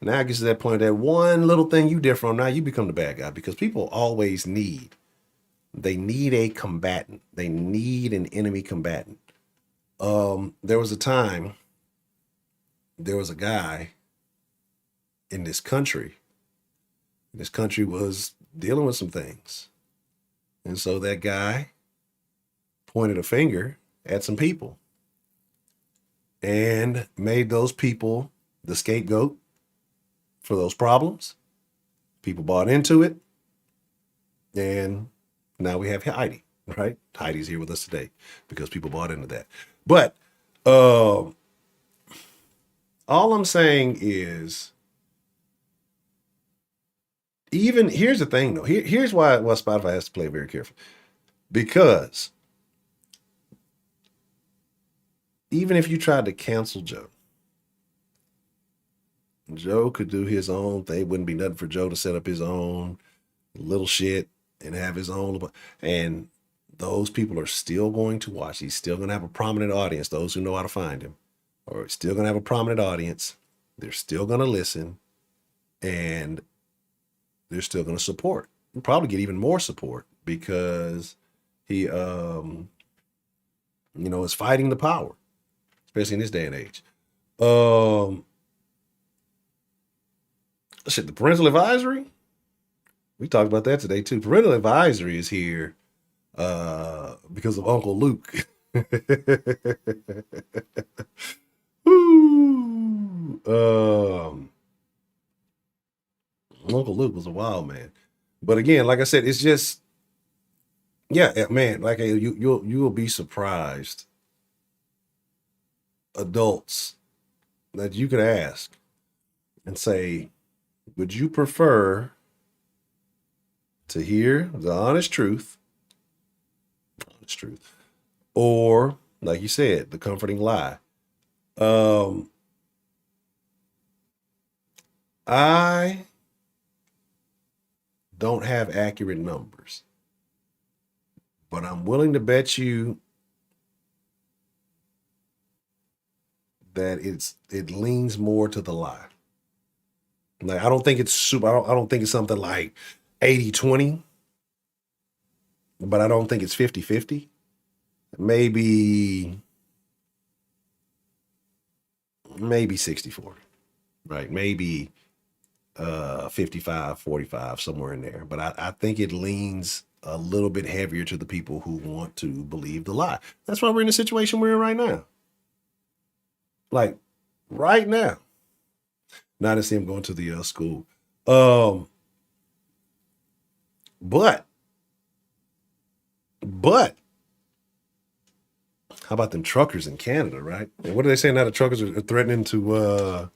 Now it gets to that point that one little thing you did from now, you become the bad guy because people always they need a combatant. They need an enemy combatant. There was a time, there was a guy in this country. This country was dealing with some things. And so that guy pointed a finger at some people and made those people the scapegoat for those problems. People bought into it. And now we have Heidi, right? Heidi's here with us today because people bought into that. But all I'm saying is, even here's the thing though. Here's why Spotify has to play very careful. Because even if you tried to cancel Joe could do his own thing. It wouldn't be nothing for Joe to set up his own little shit and have his own. And those people are still going to watch. He's still going to have a prominent audience. Those who know how to find him are still going to have a prominent audience. They're still going to listen. And they're still going to support. You'll probably get even more support because he, is fighting the power, especially in this day and age. The parental advisory. We talked about that today too. Parental advisory is here because of Uncle Luke. Uncle Luke was a wild man. But again, like I said, it's just, yeah, man, like you'll be surprised. Adults that you could ask and say, would you prefer to hear the honest truth, or like you said, the comforting lie? I don't have accurate numbers, but I'm willing to bet you that it leans more to the lie. Like, I don't think it's super. I don't think it's something like 80-20, but I don't think it's 50-50. Maybe 60-40, right? Maybe 55-45, somewhere in there. But I think it leans a little bit heavier to the people who want to believe the lie. That's why we're in the situation we're in right now. Like, right now. Now to see him going to the school. But how about them truckers in Canada, right? And what are they saying now? The truckers are threatening to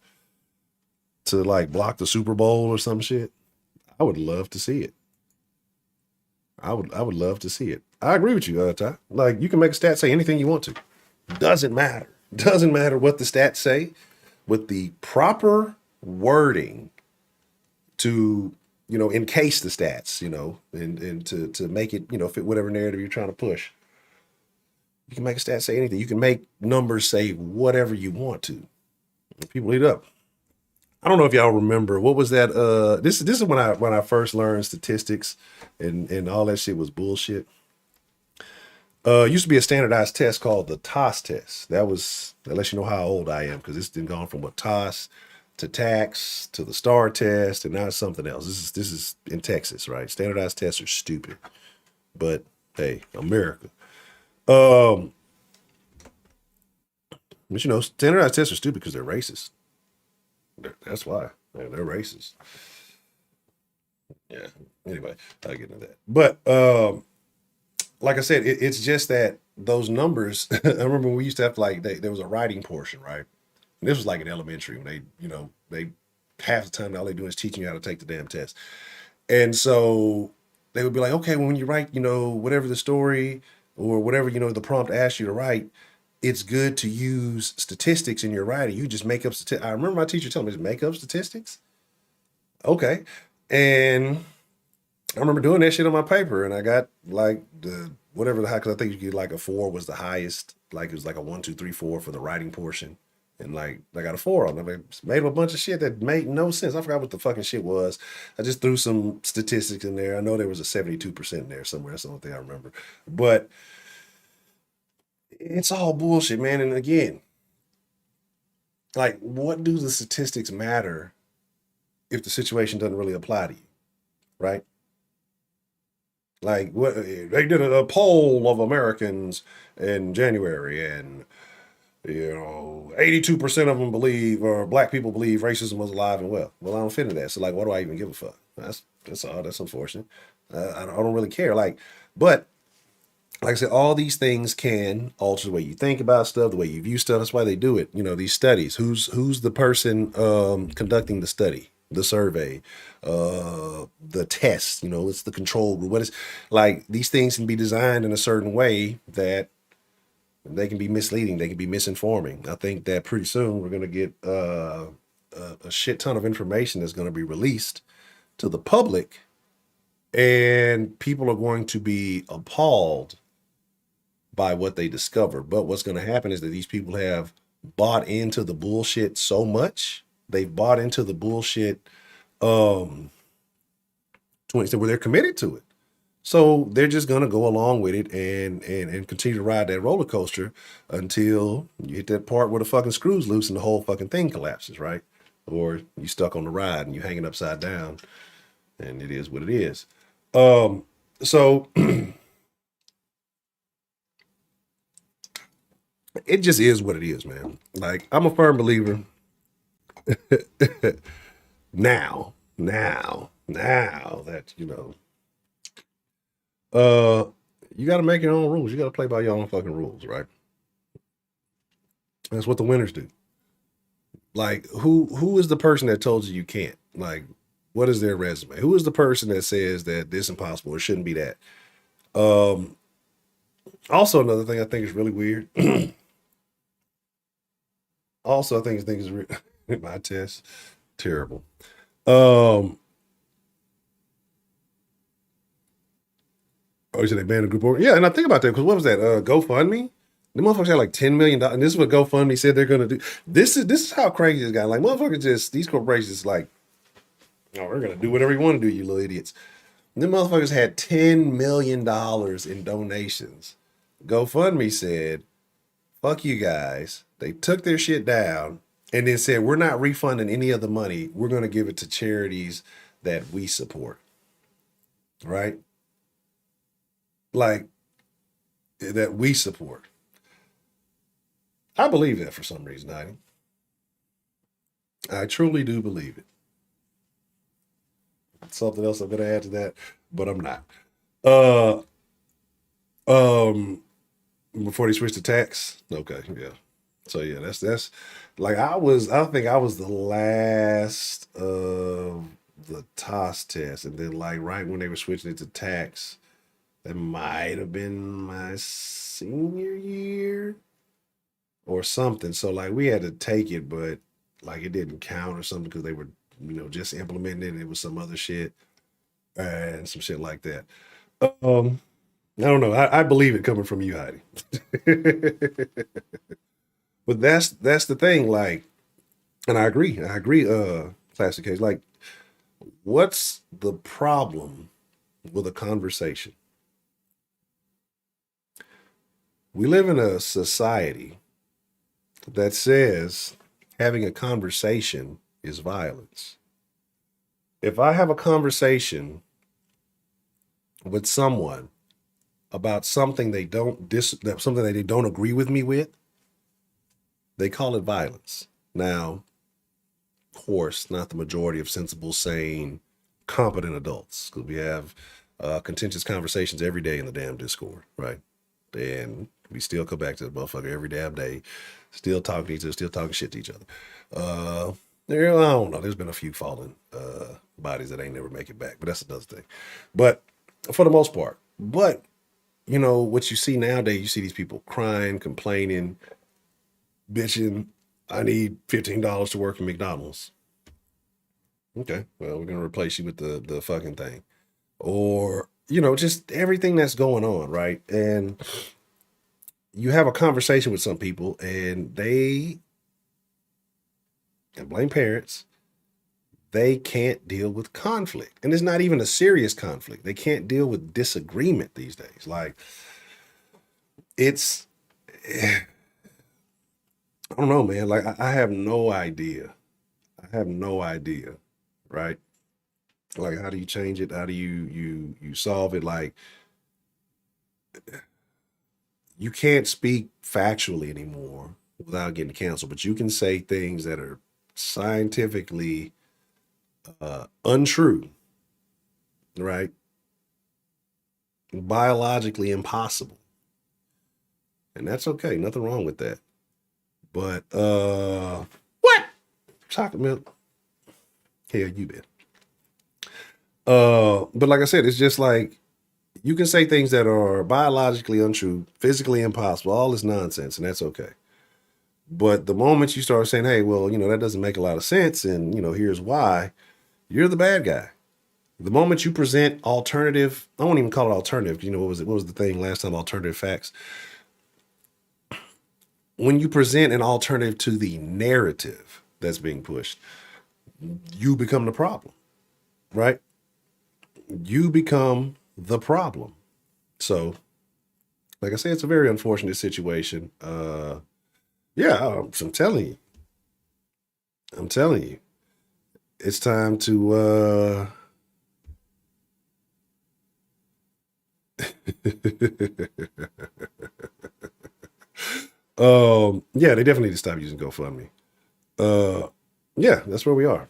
like block the Super Bowl or some shit. I would love to see it. I would love to see it. I agree with you, Ty. Like, you can make a stat say anything you want to. Doesn't matter. Doesn't matter what the stats say. With the proper wording to, encase the stats, and to make it, fit whatever narrative you're trying to push. You can make a stat say anything. You can make numbers say whatever you want to. People eat up. I don't know if y'all remember, what was that? This is when I first learned statistics and all that shit was bullshit. Used to be a standardized test called the TOS test. That lets you know how old I am, because it's been gone from TOS to TAX to the STAR test, and now it's something else. This is in Texas, right? Standardized tests are stupid, but hey, America. But standardized tests are stupid because they're racist. That's why they're racist. Yeah. Anyway, I'll get into that. But like I said, it's just that those numbers. I remember we used to have to, there was a writing portion, right? And this was like in elementary when they half the time all they do is teaching you how to take the damn test. And so they would be like, okay, when you write, whatever the story or whatever, the prompt asks you to write, it's good to use statistics in your writing. You just make up statistics. I remember my teacher telling me to make up statistics. Okay. And I remember doing that shit on my paper, and I got like the whatever the high, because I think you get like a 4 was the highest. Like it was like a 1, 2, 3, 4 for the writing portion. And like I got a 4 on it. I made up a bunch of shit that made no sense. I forgot what the fucking shit was. I just threw some statistics in there. I know there was a 72% in there somewhere. That's the only thing I remember. But it's all bullshit, man. And again, like, what do the statistics matter if the situation doesn't really apply to you, right? Like, what they did a poll of Americans in January, and 82% of them believe, or black people believe, racism was alive and well. Well, I don't fit into that. So, like, why do I even give a fuck? That's all. That's unfortunate. I don't really care. But like I said, all these things can alter the way you think about stuff, the way you view stuff. That's why they do it. These studies. Who's the person conducting the study, the survey, the test? It's the control group. What is like these things can be designed in a certain way that they can be misleading. They can be misinforming. I think that pretty soon we're going to get a shit ton of information that's going to be released to the public, and people are going to be appalled by what they discover. But what's going to happen is that these people have bought into the bullshit so much. They've bought into the bullshit where they're committed to it. So they're just going to go along with it and continue to ride that roller coaster until you hit that part where the fucking screw's loose and the whole fucking thing collapses, right? Or you stuck on the ride and you're hanging upside down, and it is what it is. So it just is what it is, man. Like, I'm a firm believer now that, you got to make your own rules. You got to play by your own fucking rules, right? That's what the winners do. Like, who is the person that told you can't? Like, what is their resume? Who is the person that says that this is impossible? It shouldn't be that. Also, another thing I think is really weird. Also, I think is my test terrible. Oh, you said they banned a group over? Yeah, and I think about that because what was that? GoFundMe. The motherfuckers had like $10 million, and this is what GoFundMe said they're gonna do. This is how crazy this guy. Like, motherfuckers these corporations like, oh, we're gonna do whatever you want to do, you little idiots. And them motherfuckers had $10 million in donations. GoFundMe said, fuck you guys. They took their shit down and then said, we're not refunding any of the money. We're going to give it to charities that we support. Right? Like, that we support. I believe that for some reason, I truly do believe it. Something else I'm going to add to that, but I'm not. Before they switched to tax. Okay, yeah. So yeah, that's like I think I was the last of the TOS test, and then like right when they were switching it to tax, that might have been my senior year or something. So like we had to take it, but like it didn't count or something because they were just implementing it. And it was some other shit and some shit like that. I don't know. I believe it coming from you, Heidi. But that's the thing. Like, and I agree. Classic case. Like, what's the problem with a conversation? We live in a society that says having a conversation is violence. If I have a conversation with someone about something they don't something that they don't agree with me with, they call it violence. Now, of course, not the majority of sensible, sane, competent adults, because we have contentious conversations every day in the damn Discord, right? And we still come back to the motherfucker every damn day, still talking to each other, still talking shit to each other. I don't know. There's been a few fallen bodies that ain't never make it back, but that's another thing. But for the most part, you know, what you see nowadays, you see these people crying, complaining, bitching. I need $15 to work at McDonald's. Okay, well, we're gonna replace you with the fucking thing, or you know, just everything that's going on, right? And you have a conversation with some people, and they, and blame parents, they can't deal with conflict, and it's not even a serious conflict. They can't deal with disagreement these days. Like it's, I don't know, man. Like I have no idea. I have no idea, right? Like how do you change it? How do you solve it? Like you can't speak factually anymore without getting canceled, but you can say things that are scientifically untrue, right? Biologically impossible. And that's okay. Nothing wrong with that. But what? Chocolate milk. Hell you bet. But like I said, it's just like you can say things that are biologically untrue, physically impossible, all this nonsense, and that's okay. But the moment you start saying, hey, well, you know, that doesn't make a lot of sense, and you know, here's why, you're the bad guy. The moment you present alternative, I won't even call it alternative. You know, what was it? What was the thing last time? Alternative facts. When you present an alternative to the narrative that's being pushed, you become the problem, right? You become the problem. So, like I say, it's a very unfortunate situation. Yeah, I'm telling you, I'm telling you, it's time to yeah, they definitely need to stop using GoFundMe. Uh yeah, that's where we are.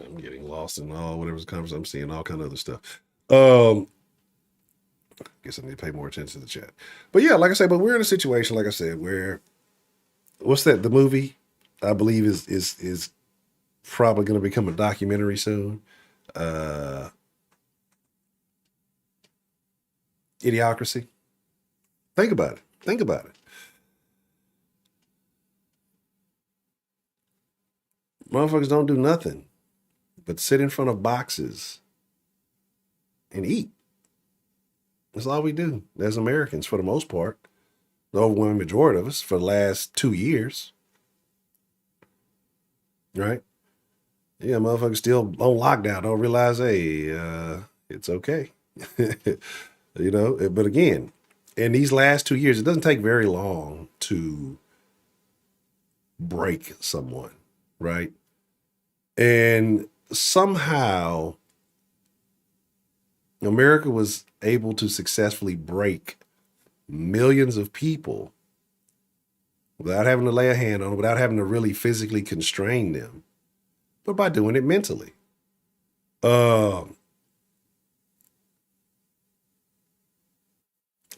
I'm getting lost in all whatever's conversation. I'm seeing all kind of other stuff. Um, guess I need to pay more attention to the chat. But yeah, like I said, but we're in a situation, like I said, where what's that? The movie, I believe, is probably going to become a documentary soon. Uh, Idiocracy. Think about it. Think about it. Motherfuckers don't do nothing but sit in front of boxes and eat. That's all we do as Americans, for the most part. The overwhelming majority of us for the last 2 years, right? Yeah, motherfuckers still on lockdown. Don't realize, hey, it's okay. You know, but again, in these last 2 years, it doesn't take very long to break someone, right? And somehow America was able to successfully break millions of people without having to lay a hand on them, without having to really physically constrain them, but by doing it mentally. Um,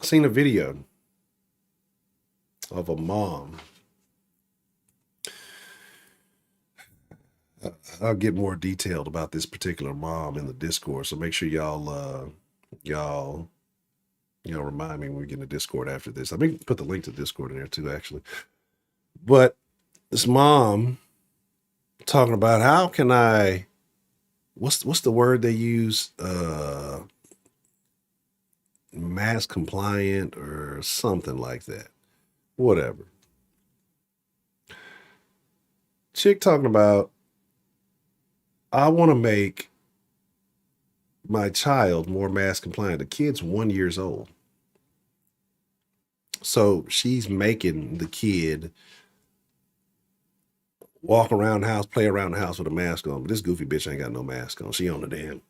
seen a video of a mom. I'll get more detailed about this particular mom in the Discord, so make sure y'all remind me when we get in the Discord after this. I may put the link to Discord in there too, actually. But this mom talking about how can I, what's the word they use? Mass compliant or something like that. Whatever. Chick talking about, I want to make my child more mass compliant. The kid's 1 years old. So she's making the kid walk around the house, play around the house with a mask on. But this goofy bitch ain't got no mask on. She on the damn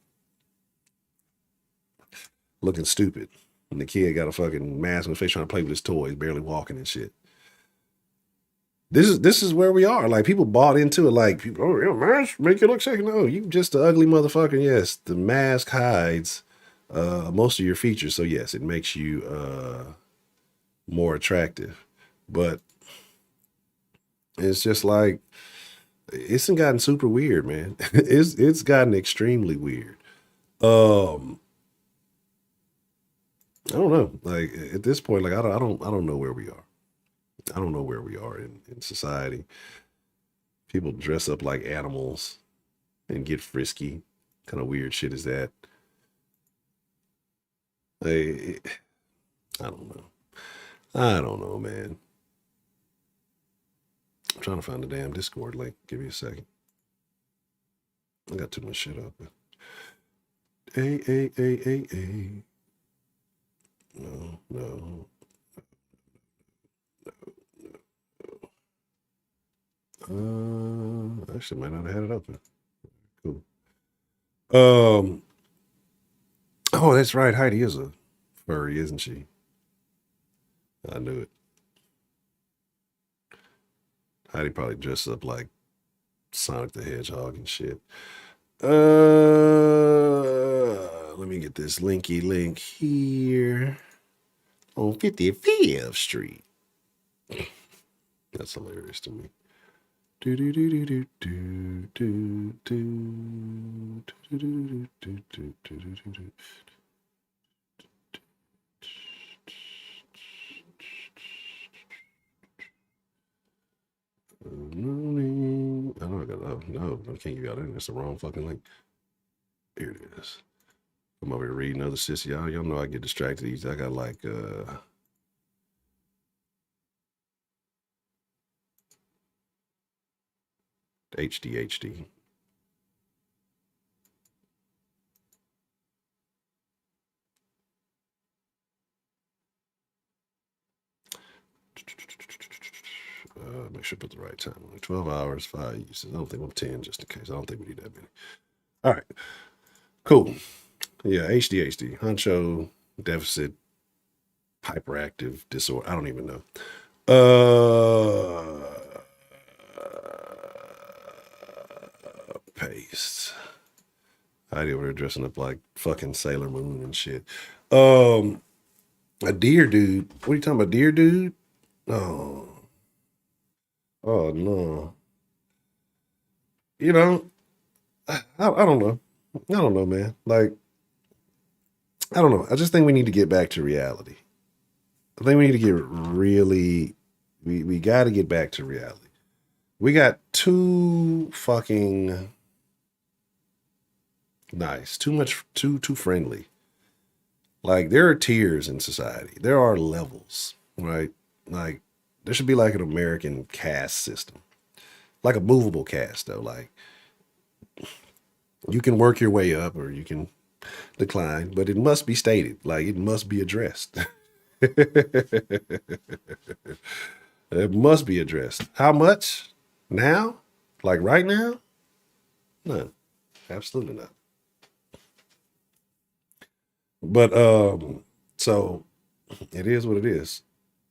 looking stupid. And the kid got a fucking mask on his face trying to play with his toys, barely walking and shit. This is where we are. Like people bought into it. Like people, oh yeah, mask make you look sexy. No, you just an ugly motherfucker. Yes, the mask hides most of your features. So yes, it makes you more attractive. But it's just like It's gotten super weird, man. It's gotten extremely weird. I don't know. Like at this point, like I don't know where we are. I don't know where we are in society. People dress up like animals and get frisky. Kind of weird shit is that? Like, I don't know. I don't know, man. I'm trying to find the damn Discord link. Give me a second. I got too much shit open. A. No, no. Actually, might not have had it open. Cool. Oh, that's right. Heidi is a furry, isn't she? I knew it. Heidi probably dressed up like Sonic the Hedgehog and shit. Let me get this linky link here on 55th Street. That's hilarious to me. No, I can't give y'all that. That's the wrong fucking link. Here it is. I'm over here reading other shit. Y'all know I get distracted. I got like HD. Make sure I put the right time on it. 12 hours, 5 uses. I don't think I'm 10 just in case. I don't think we need that many. All right. Cool. Yeah, HD. Honcho, deficit, hyperactive disorder. I don't even know. Paste. Heidi over there dressing up like fucking Sailor Moon and shit. A deer dude. What are you talking about, deer dude? Oh. Oh no. You know, I don't know. I don't know, man. Like, I don't know. I just think we need to get back to reality. I think we need to get really, we got to get back to reality. We got too fucking nice, too friendly. Like there are tiers in society. There are levels, right? Like there should be like an American caste system, like a movable caste though. Like you can work your way up or you can decline, but it must be stated. Like it must be addressed. It must be addressed. How much? Now? Like right now? None. Absolutely not. But so it is what it is.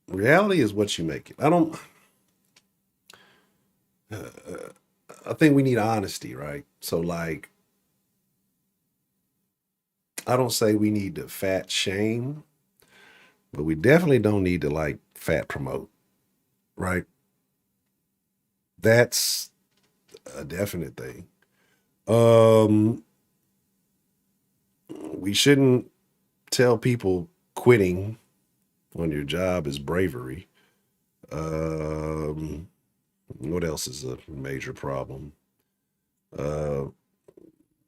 Reality is what you make it. I think we need honesty, right? So like I don't say we need to fat shame, but we definitely don't need to like fat promote, right? That's a definite thing. Um we shouldn't tell people quitting on your job is bravery. Um what else is a major problem? Uh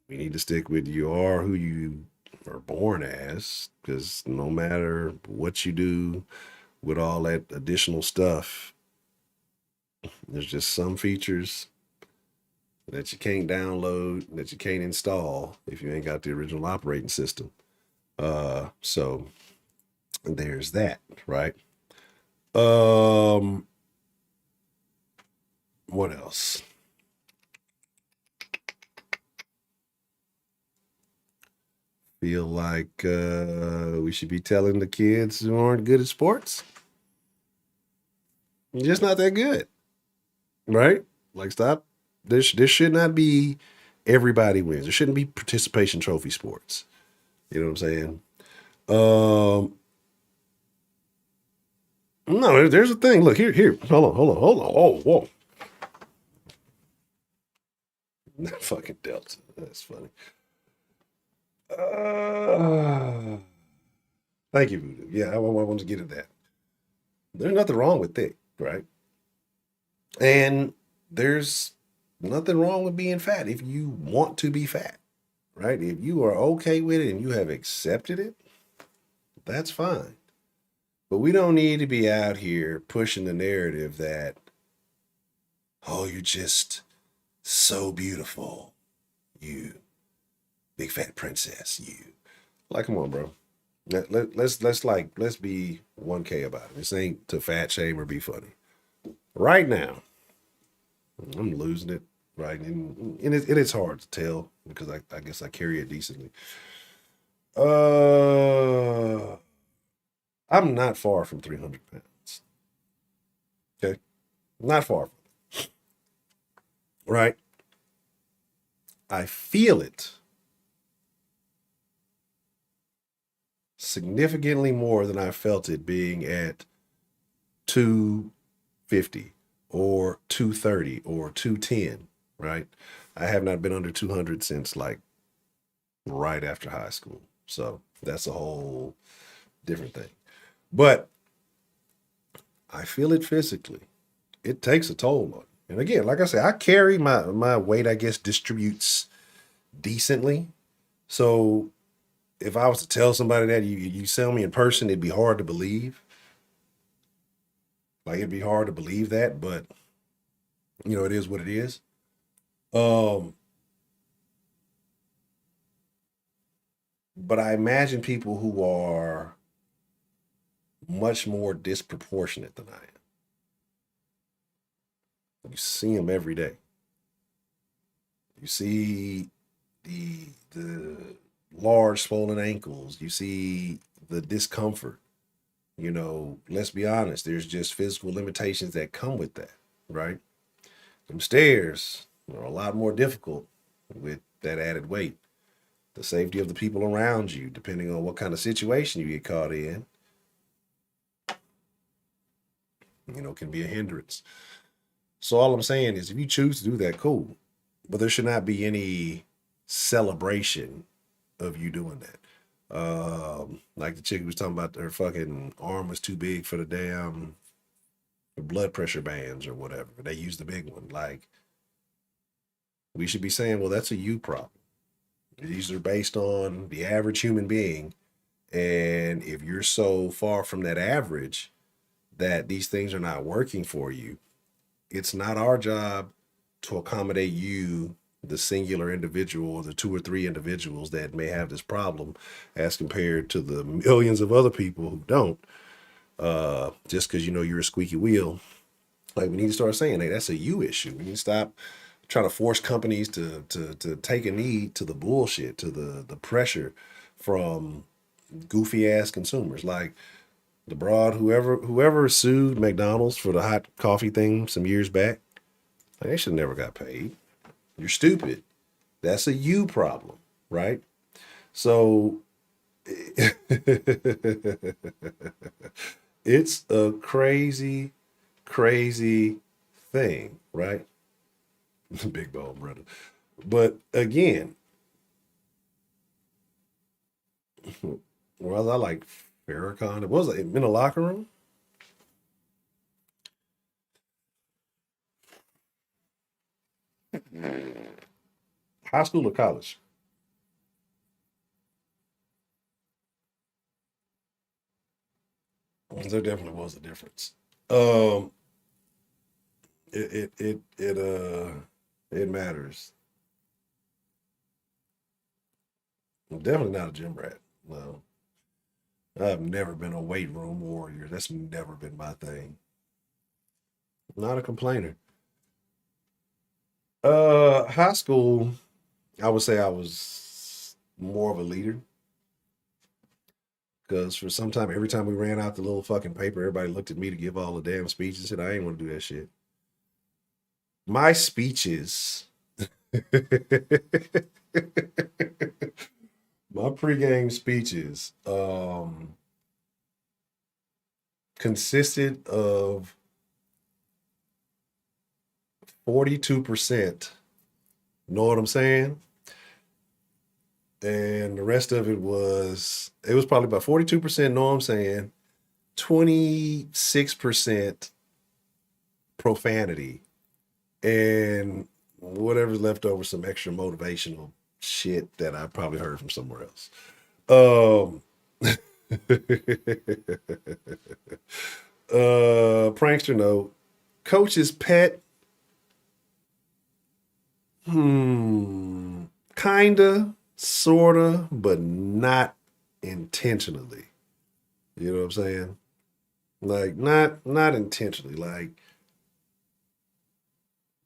we need to stick with you are who you are born as, because no matter what you do with all that additional stuff, there's just some features that you can't download, that you can't install if you ain't got the original operating system. So there's that, right? Um, what else? Feel like we should be telling the kids who aren't good at sports, you're just not that good, right? Like, stop. There should not be everybody wins. There shouldn't be participation trophy sports. You know what I'm saying? No, there's a thing. Look here. Hold on. Oh, whoa. Fucking Delta. That's funny. Uh, Thank you, Voodoo. Yeah, I wanted to get at that. There's nothing wrong with thick, right? And there's nothing wrong with being fat if you want to be fat, right? If you are okay with it and you have accepted it, that's fine. But we don't need to be out here pushing the narrative that, oh, you're just so beautiful, you big fat princess, you. Like, come on, bro. Let's be 1K about it. This ain't to fat shame or be funny. Right now, I'm losing it, right? And it's hard to tell because I guess I carry it decently. Uh, I'm not far from 300 pounds. Okay, not far from it, right? I feel it significantly more than I felt it being at 250 or 230 or 210, right? I have not been under 200 since like right after high school. So that's a whole different thing. But I feel it physically. It takes a toll on me. And again, like I said, I carry my weight, I guess, distributes decently. So if I was to tell somebody that you sell me in person, it'd be hard to believe. Like it'd be hard to believe that, but it is what it is. Um, but I imagine people who are much more disproportionate than I am. You see them every day. You see the large swollen ankles. You see the discomfort. Let's be honest. There's just physical limitations that come with that, right? Them stairs are a lot more difficult with that added weight. The safety of the people around you, depending on what kind of situation you get caught in, can be a hindrance. So all I'm saying is if you choose to do that, cool. But there should not be any celebration of you doing that. Like the chick who was talking about her fucking arm was too big for the damn blood pressure bands or whatever. They use the big one. Like, we should be saying, well, that's a you problem. These are based on the average human being. And if you're so far from that average that these things are not working for you, it's not our job to accommodate you, the singular individual, or the two or three individuals that may have this problem, as compared to the millions of other people who don't. Just because you're a squeaky wheel, like we need to start saying, hey, that's a you issue. We need to stop trying to force companies to take a knee to the bullshit, to the pressure from goofy ass consumers. Like the broad, whoever sued McDonald's for the hot coffee thing some years back, like, they should have never got paid. You're stupid. That's a you problem, right? So it's a crazy, crazy thing, right? Big bone brother. But again, well, I like Farrakhan. It was in a locker room. High school or college? There definitely was a difference. Um, it matters. I'm definitely not a gym rat. No, I've never been a weight room warrior. That's never been my thing. Not a complainer. High school, I would say I was more of a leader because for some time, every time we ran out the little fucking paper, everybody looked at me to give all the damn speeches and said, I ain't want to do that shit. My speeches, my pregame speeches, consisted of 42% Know what I'm saying? And the rest of it was probably about 42%, know what I'm saying, 26% profanity, and whatever's left over, some extra motivational shit that I probably heard from somewhere else. Um, prankster note, coach's pet. Kinda, sorta, but not intentionally. You know what I'm saying? Like not intentionally. Like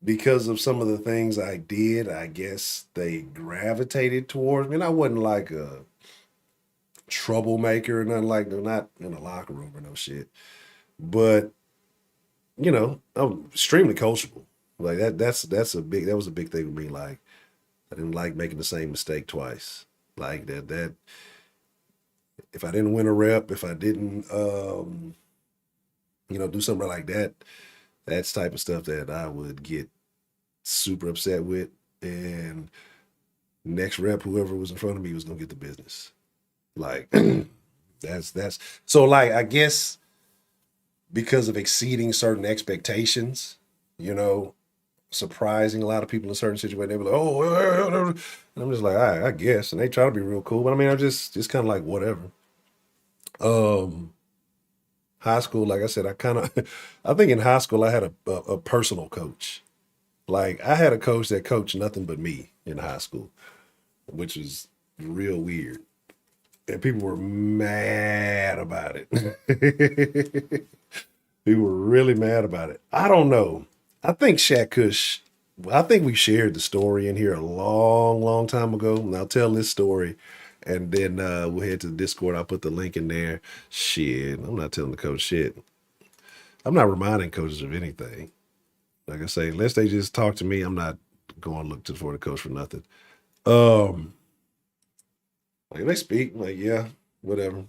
because of some of the things I did, I guess they gravitated towards me. And I wasn't like a troublemaker or nothing like that, not in the locker room or no shit. But I'm extremely coachable. Like that was a big thing with me. Like I didn't like making the same mistake twice. Like that if I didn't win a rep, if I didn't do something like that, that's type of stuff that I would get super upset with. And next rep, whoever was in front of me was gonna get the business. Like that's so like I guess because of exceeding certain expectations, you know, surprising a lot of people in certain situations. They were like, "Oh," and I'm just like, "All right, I guess." And they try to be real cool, but I mean, I'm just kind of like whatever. Um, High school, like I said, I think in high school I had a personal coach. Like I had a coach that coached nothing but me in high school, which is real weird, and people were mad about it. People were really mad about it. I don't know. I think Shaq Kush. I think we shared the story in here a long, long time ago. And I'll tell this story, and then we'll head to the Discord. I'll put the link in there. Shit, I'm not telling the coach shit. I'm not reminding coaches of anything. Like I say, unless they just talk to me, I'm not going to look for the coach for nothing. Um, like they speak, like yeah, whatever.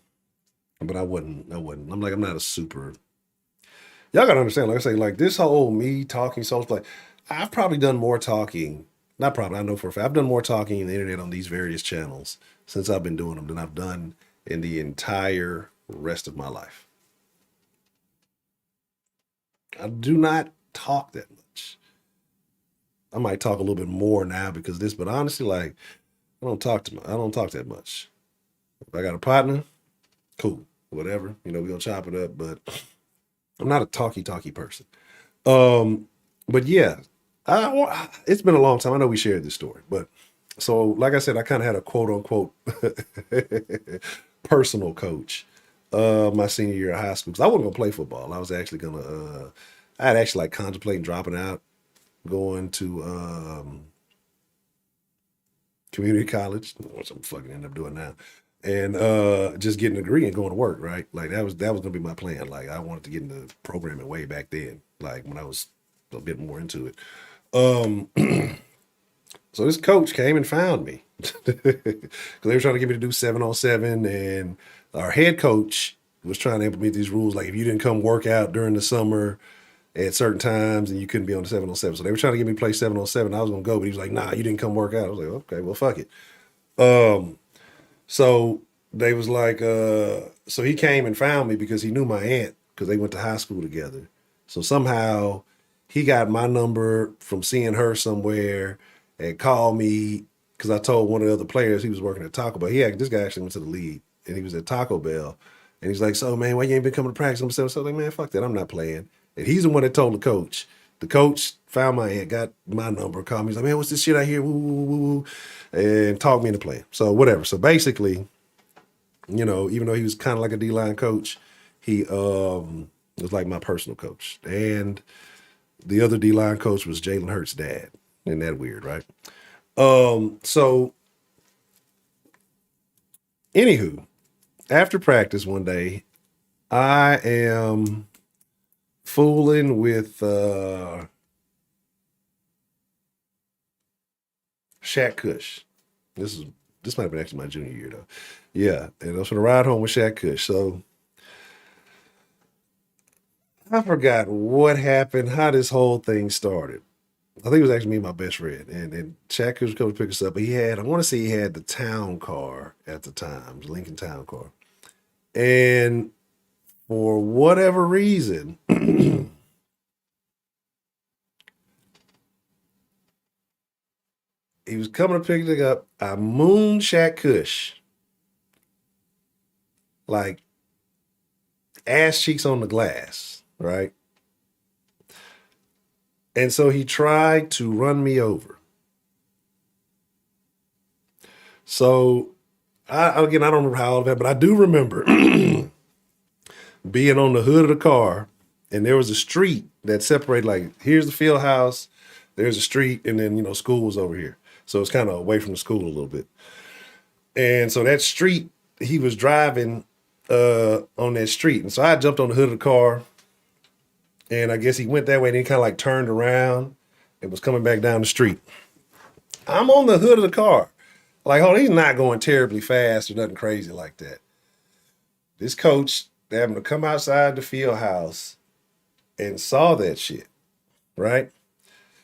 But I wouldn't. I wouldn't. I'm like I'm not a super. Y'all gotta understand. Like I say, like this whole me talking social play. I've probably done more talking. Not probably. I know for a fact. I've done more talking in the internet on these various channels since I've been doing them than I've done in the entire rest of my life. I do not talk that much. I might talk a little bit more now because of this, but honestly, like I don't talk that much. If I got a partner, cool, whatever. We're gonna chop it up, but I'm not a talky person. Um, but yeah, it's been a long time. I know we shared this story, but so like I said, I kind of had a quote unquote personal coach my senior year of high school because I wasn't gonna play football. I was actually gonna I had actually like contemplating dropping out, going to community college, which I'm fucking end up doing now, and just getting a degree and going to work. Right, like that was gonna be my plan. Like I wanted to get into programming way back then, like when I was a bit more into it. Um, so this coach came and found me because they were trying to get me to do 7-on-7, and our head coach was trying to implement these rules. Like if you didn't come work out during the summer at certain times, and you couldn't be on the 7-on-7. So they were trying to get me to play 7-on-7. I was gonna go, but he was like, "Nah, you didn't come work out." I was like, "Okay, well, fuck it." So they was like, so he came and found me because he knew my aunt because they went to high school together. So somehow he got my number from seeing her somewhere and called me because I told one of the other players he was working at Taco Bell. This guy actually went to the league and he was at Taco Bell. And he's like, "So man, why you ain't been coming to practice?" I'm so like, "Man, fuck that. I'm not playing." And he's the one that told the coach. The coach found my aunt, got my number, called me. He's like, "Man, what's this shit I hear?" Woo, woo, woo, woo, and talked me into playing. So whatever. So basically, even though he was kind of like a D-line coach, he was like my personal coach. And the other D-line coach was Jalen Hurts' dad. Isn't that weird, right? So anywho, after practice one day, I am fooling with Shaq Kush. This might have been actually my junior year though. Yeah, and I was gonna ride home with Shaq Kush. So I forgot what happened, how this whole thing started. I think it was actually me and my best friend, and Shaq was coming to pick us up. But I want to say he had the town car at the time, the Lincoln Town car, and for whatever reason, he was coming to pick it up. I mooned Shaq Kush, like ass cheeks on the glass, right? And so he tried to run me over. So again, I don't remember how all of that, but I do remember being on the hood of the car, and there was a street that separated. Like, here's the field house, there's a street, and then school was over here. So it's kind of away from the school a little bit. And so that street, he was driving on that street, and so I jumped on the hood of the car, and I guess he went that way, and he kind of like turned around and was coming back down the street. I'm on the hood of the car. Like, oh, he's not going terribly fast or nothing crazy like that. This coach happened to come outside the field house and saw that shit, right?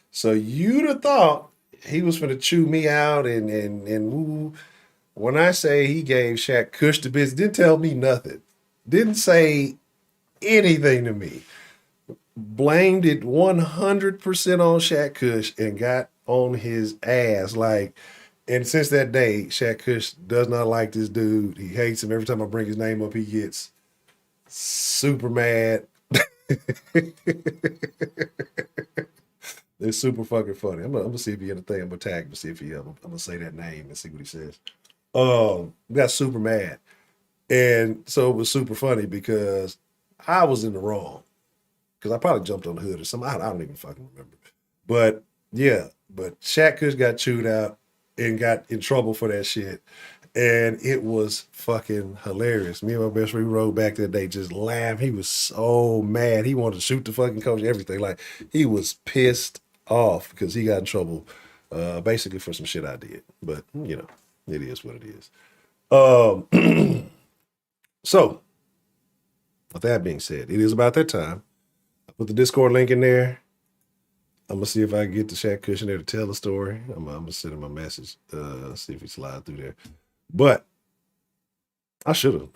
So you'd have thought he was going to chew me out and woo. When I say he gave Shaq Kush the business, didn't tell me nothing. Didn't say anything to me. Blamed it 100% on Shaq Kush and got on his ass. Like, and since that day, Shaq Kush does not like this dude. He hates him. Every time I bring his name up, he gets super mad. It's super fucking funny. I'm gonna see if he in the thing. I'm gonna tag him and see if I'm gonna say that name and see what he says. Got super mad. And so it was super funny because I was in the wrong. Because I probably jumped on the hood or something. I don't even fucking remember. But yeah, but Shaq Kush got chewed out and got in trouble for that shit. And it was fucking hilarious. Me and my best friend, we rode back that day, just laughed. He was so mad. He wanted to shoot the fucking coach, everything. Like, he was pissed off because he got in trouble basically for some shit I did. But, it is what it is. So, with that being said, it is about that time. I put the Discord link in there. I'm gonna see if I can get the Shaq Kush in there to tell the story. I'm gonna send him a message, see if he slide through there. But I should have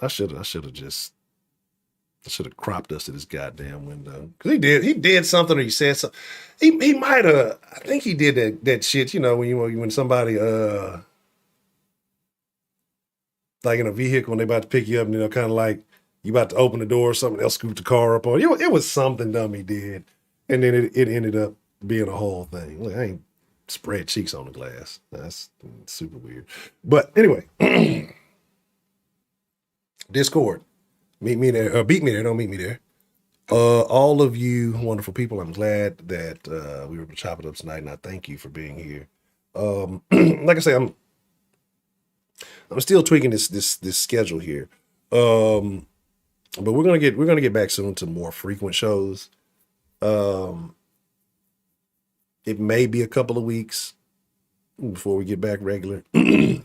crop dusted his goddamn window. Cause he did something, or he said something. He might have, I think he did that shit, when somebody like in a vehicle and they about to pick you up and kind of like you about to open the door or something, they'll scoop the car up on you. It was something dumb he did. And then it ended up being a whole thing. Look, I ain't spread cheeks on the glass. That's super weird. But anyway, Discord. Meet me there. Beat me there. Don't meet me there. All of you wonderful people, I'm glad that we were able to chop it up tonight, and I thank you for being here. Like I say, I'm still tweaking this schedule here. But we're gonna get back soon to more frequent shows. It may be a couple of weeks before we get back regular. Because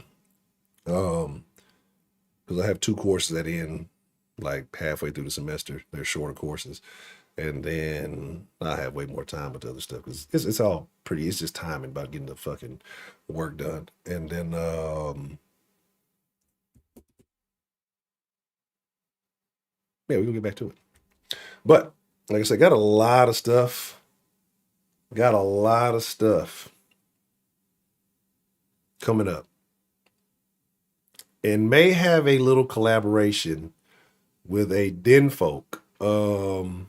I have 2 courses that end like halfway through the semester. They're shorter courses, and then I have way more time with the other stuff because it's all pretty. It's just timing about getting the fucking work done, and then yeah, we're gonna get back to it. But like I said, got a lot of stuff coming up, and may have a little collaboration with a den folk. The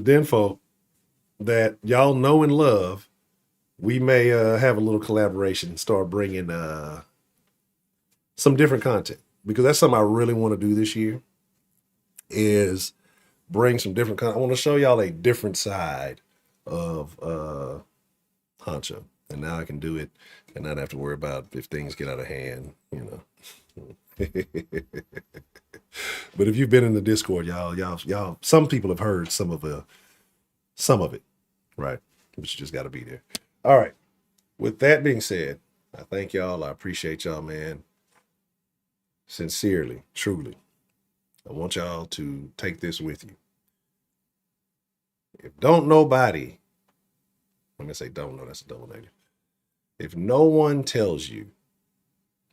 den folk that y'all know and love. We may have a little collaboration, start bringing some different content, because that's something I really want to do this year, is bring some different content. I want to show y'all a different side of Honcho, and now I can do it and not have to worry about if things get out of hand, But if you've been in the Discord, y'all, some people have heard some of it, right? But you just got to be there. All right. With that being said, I thank y'all. I appreciate y'all, man. Sincerely, truly. I want y'all to take this with you. If don't nobody, let me say don't know, that's a double negative. If no one tells you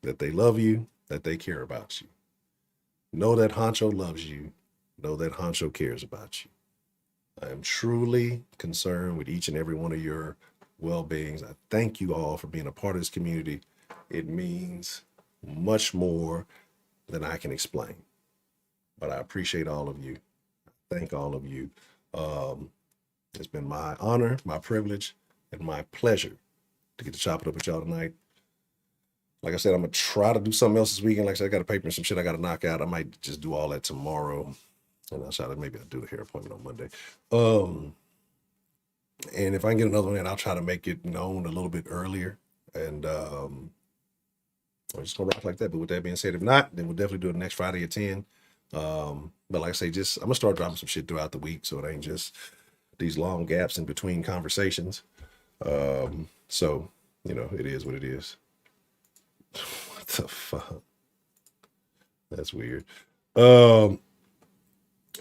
that they love you, that they care about you, know that Honcho loves you, know that Honcho cares about you. I am truly concerned with each and every one of your well-beings. I thank you all for being a part of this community. It means much more than I can explain, but I appreciate all of you. Thank all of you. It's been my honor, my privilege, and my pleasure to get to chop it up with y'all tonight. Like I said, I'm gonna try to do something else this weekend. Like I said, I got a paper and some shit I got to knock out. I might just do all that tomorrow, and I'll try to maybe I'll do a hair appointment on Monday. And if I can get another one in, I'll try to make it known a little bit earlier. And I'm just gonna rock like that. But with that being said, if not, then we'll definitely do it next Friday at 10. But like I say, I'm gonna start dropping some shit throughout the week, so it ain't just these long gaps in between conversations. So it is what it is. What the fuck? That's weird. But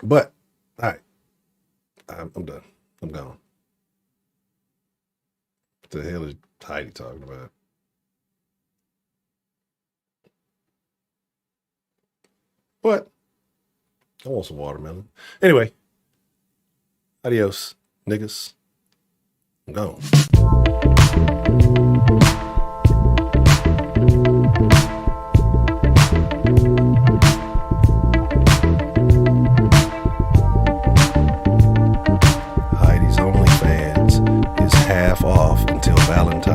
all right, I'm done. I'm gone. What the hell is Heidi talking about? What? I want some watermelon. Anyway, adios, niggas. I'm gone. Heidi's OnlyFans is half off until Valentine's.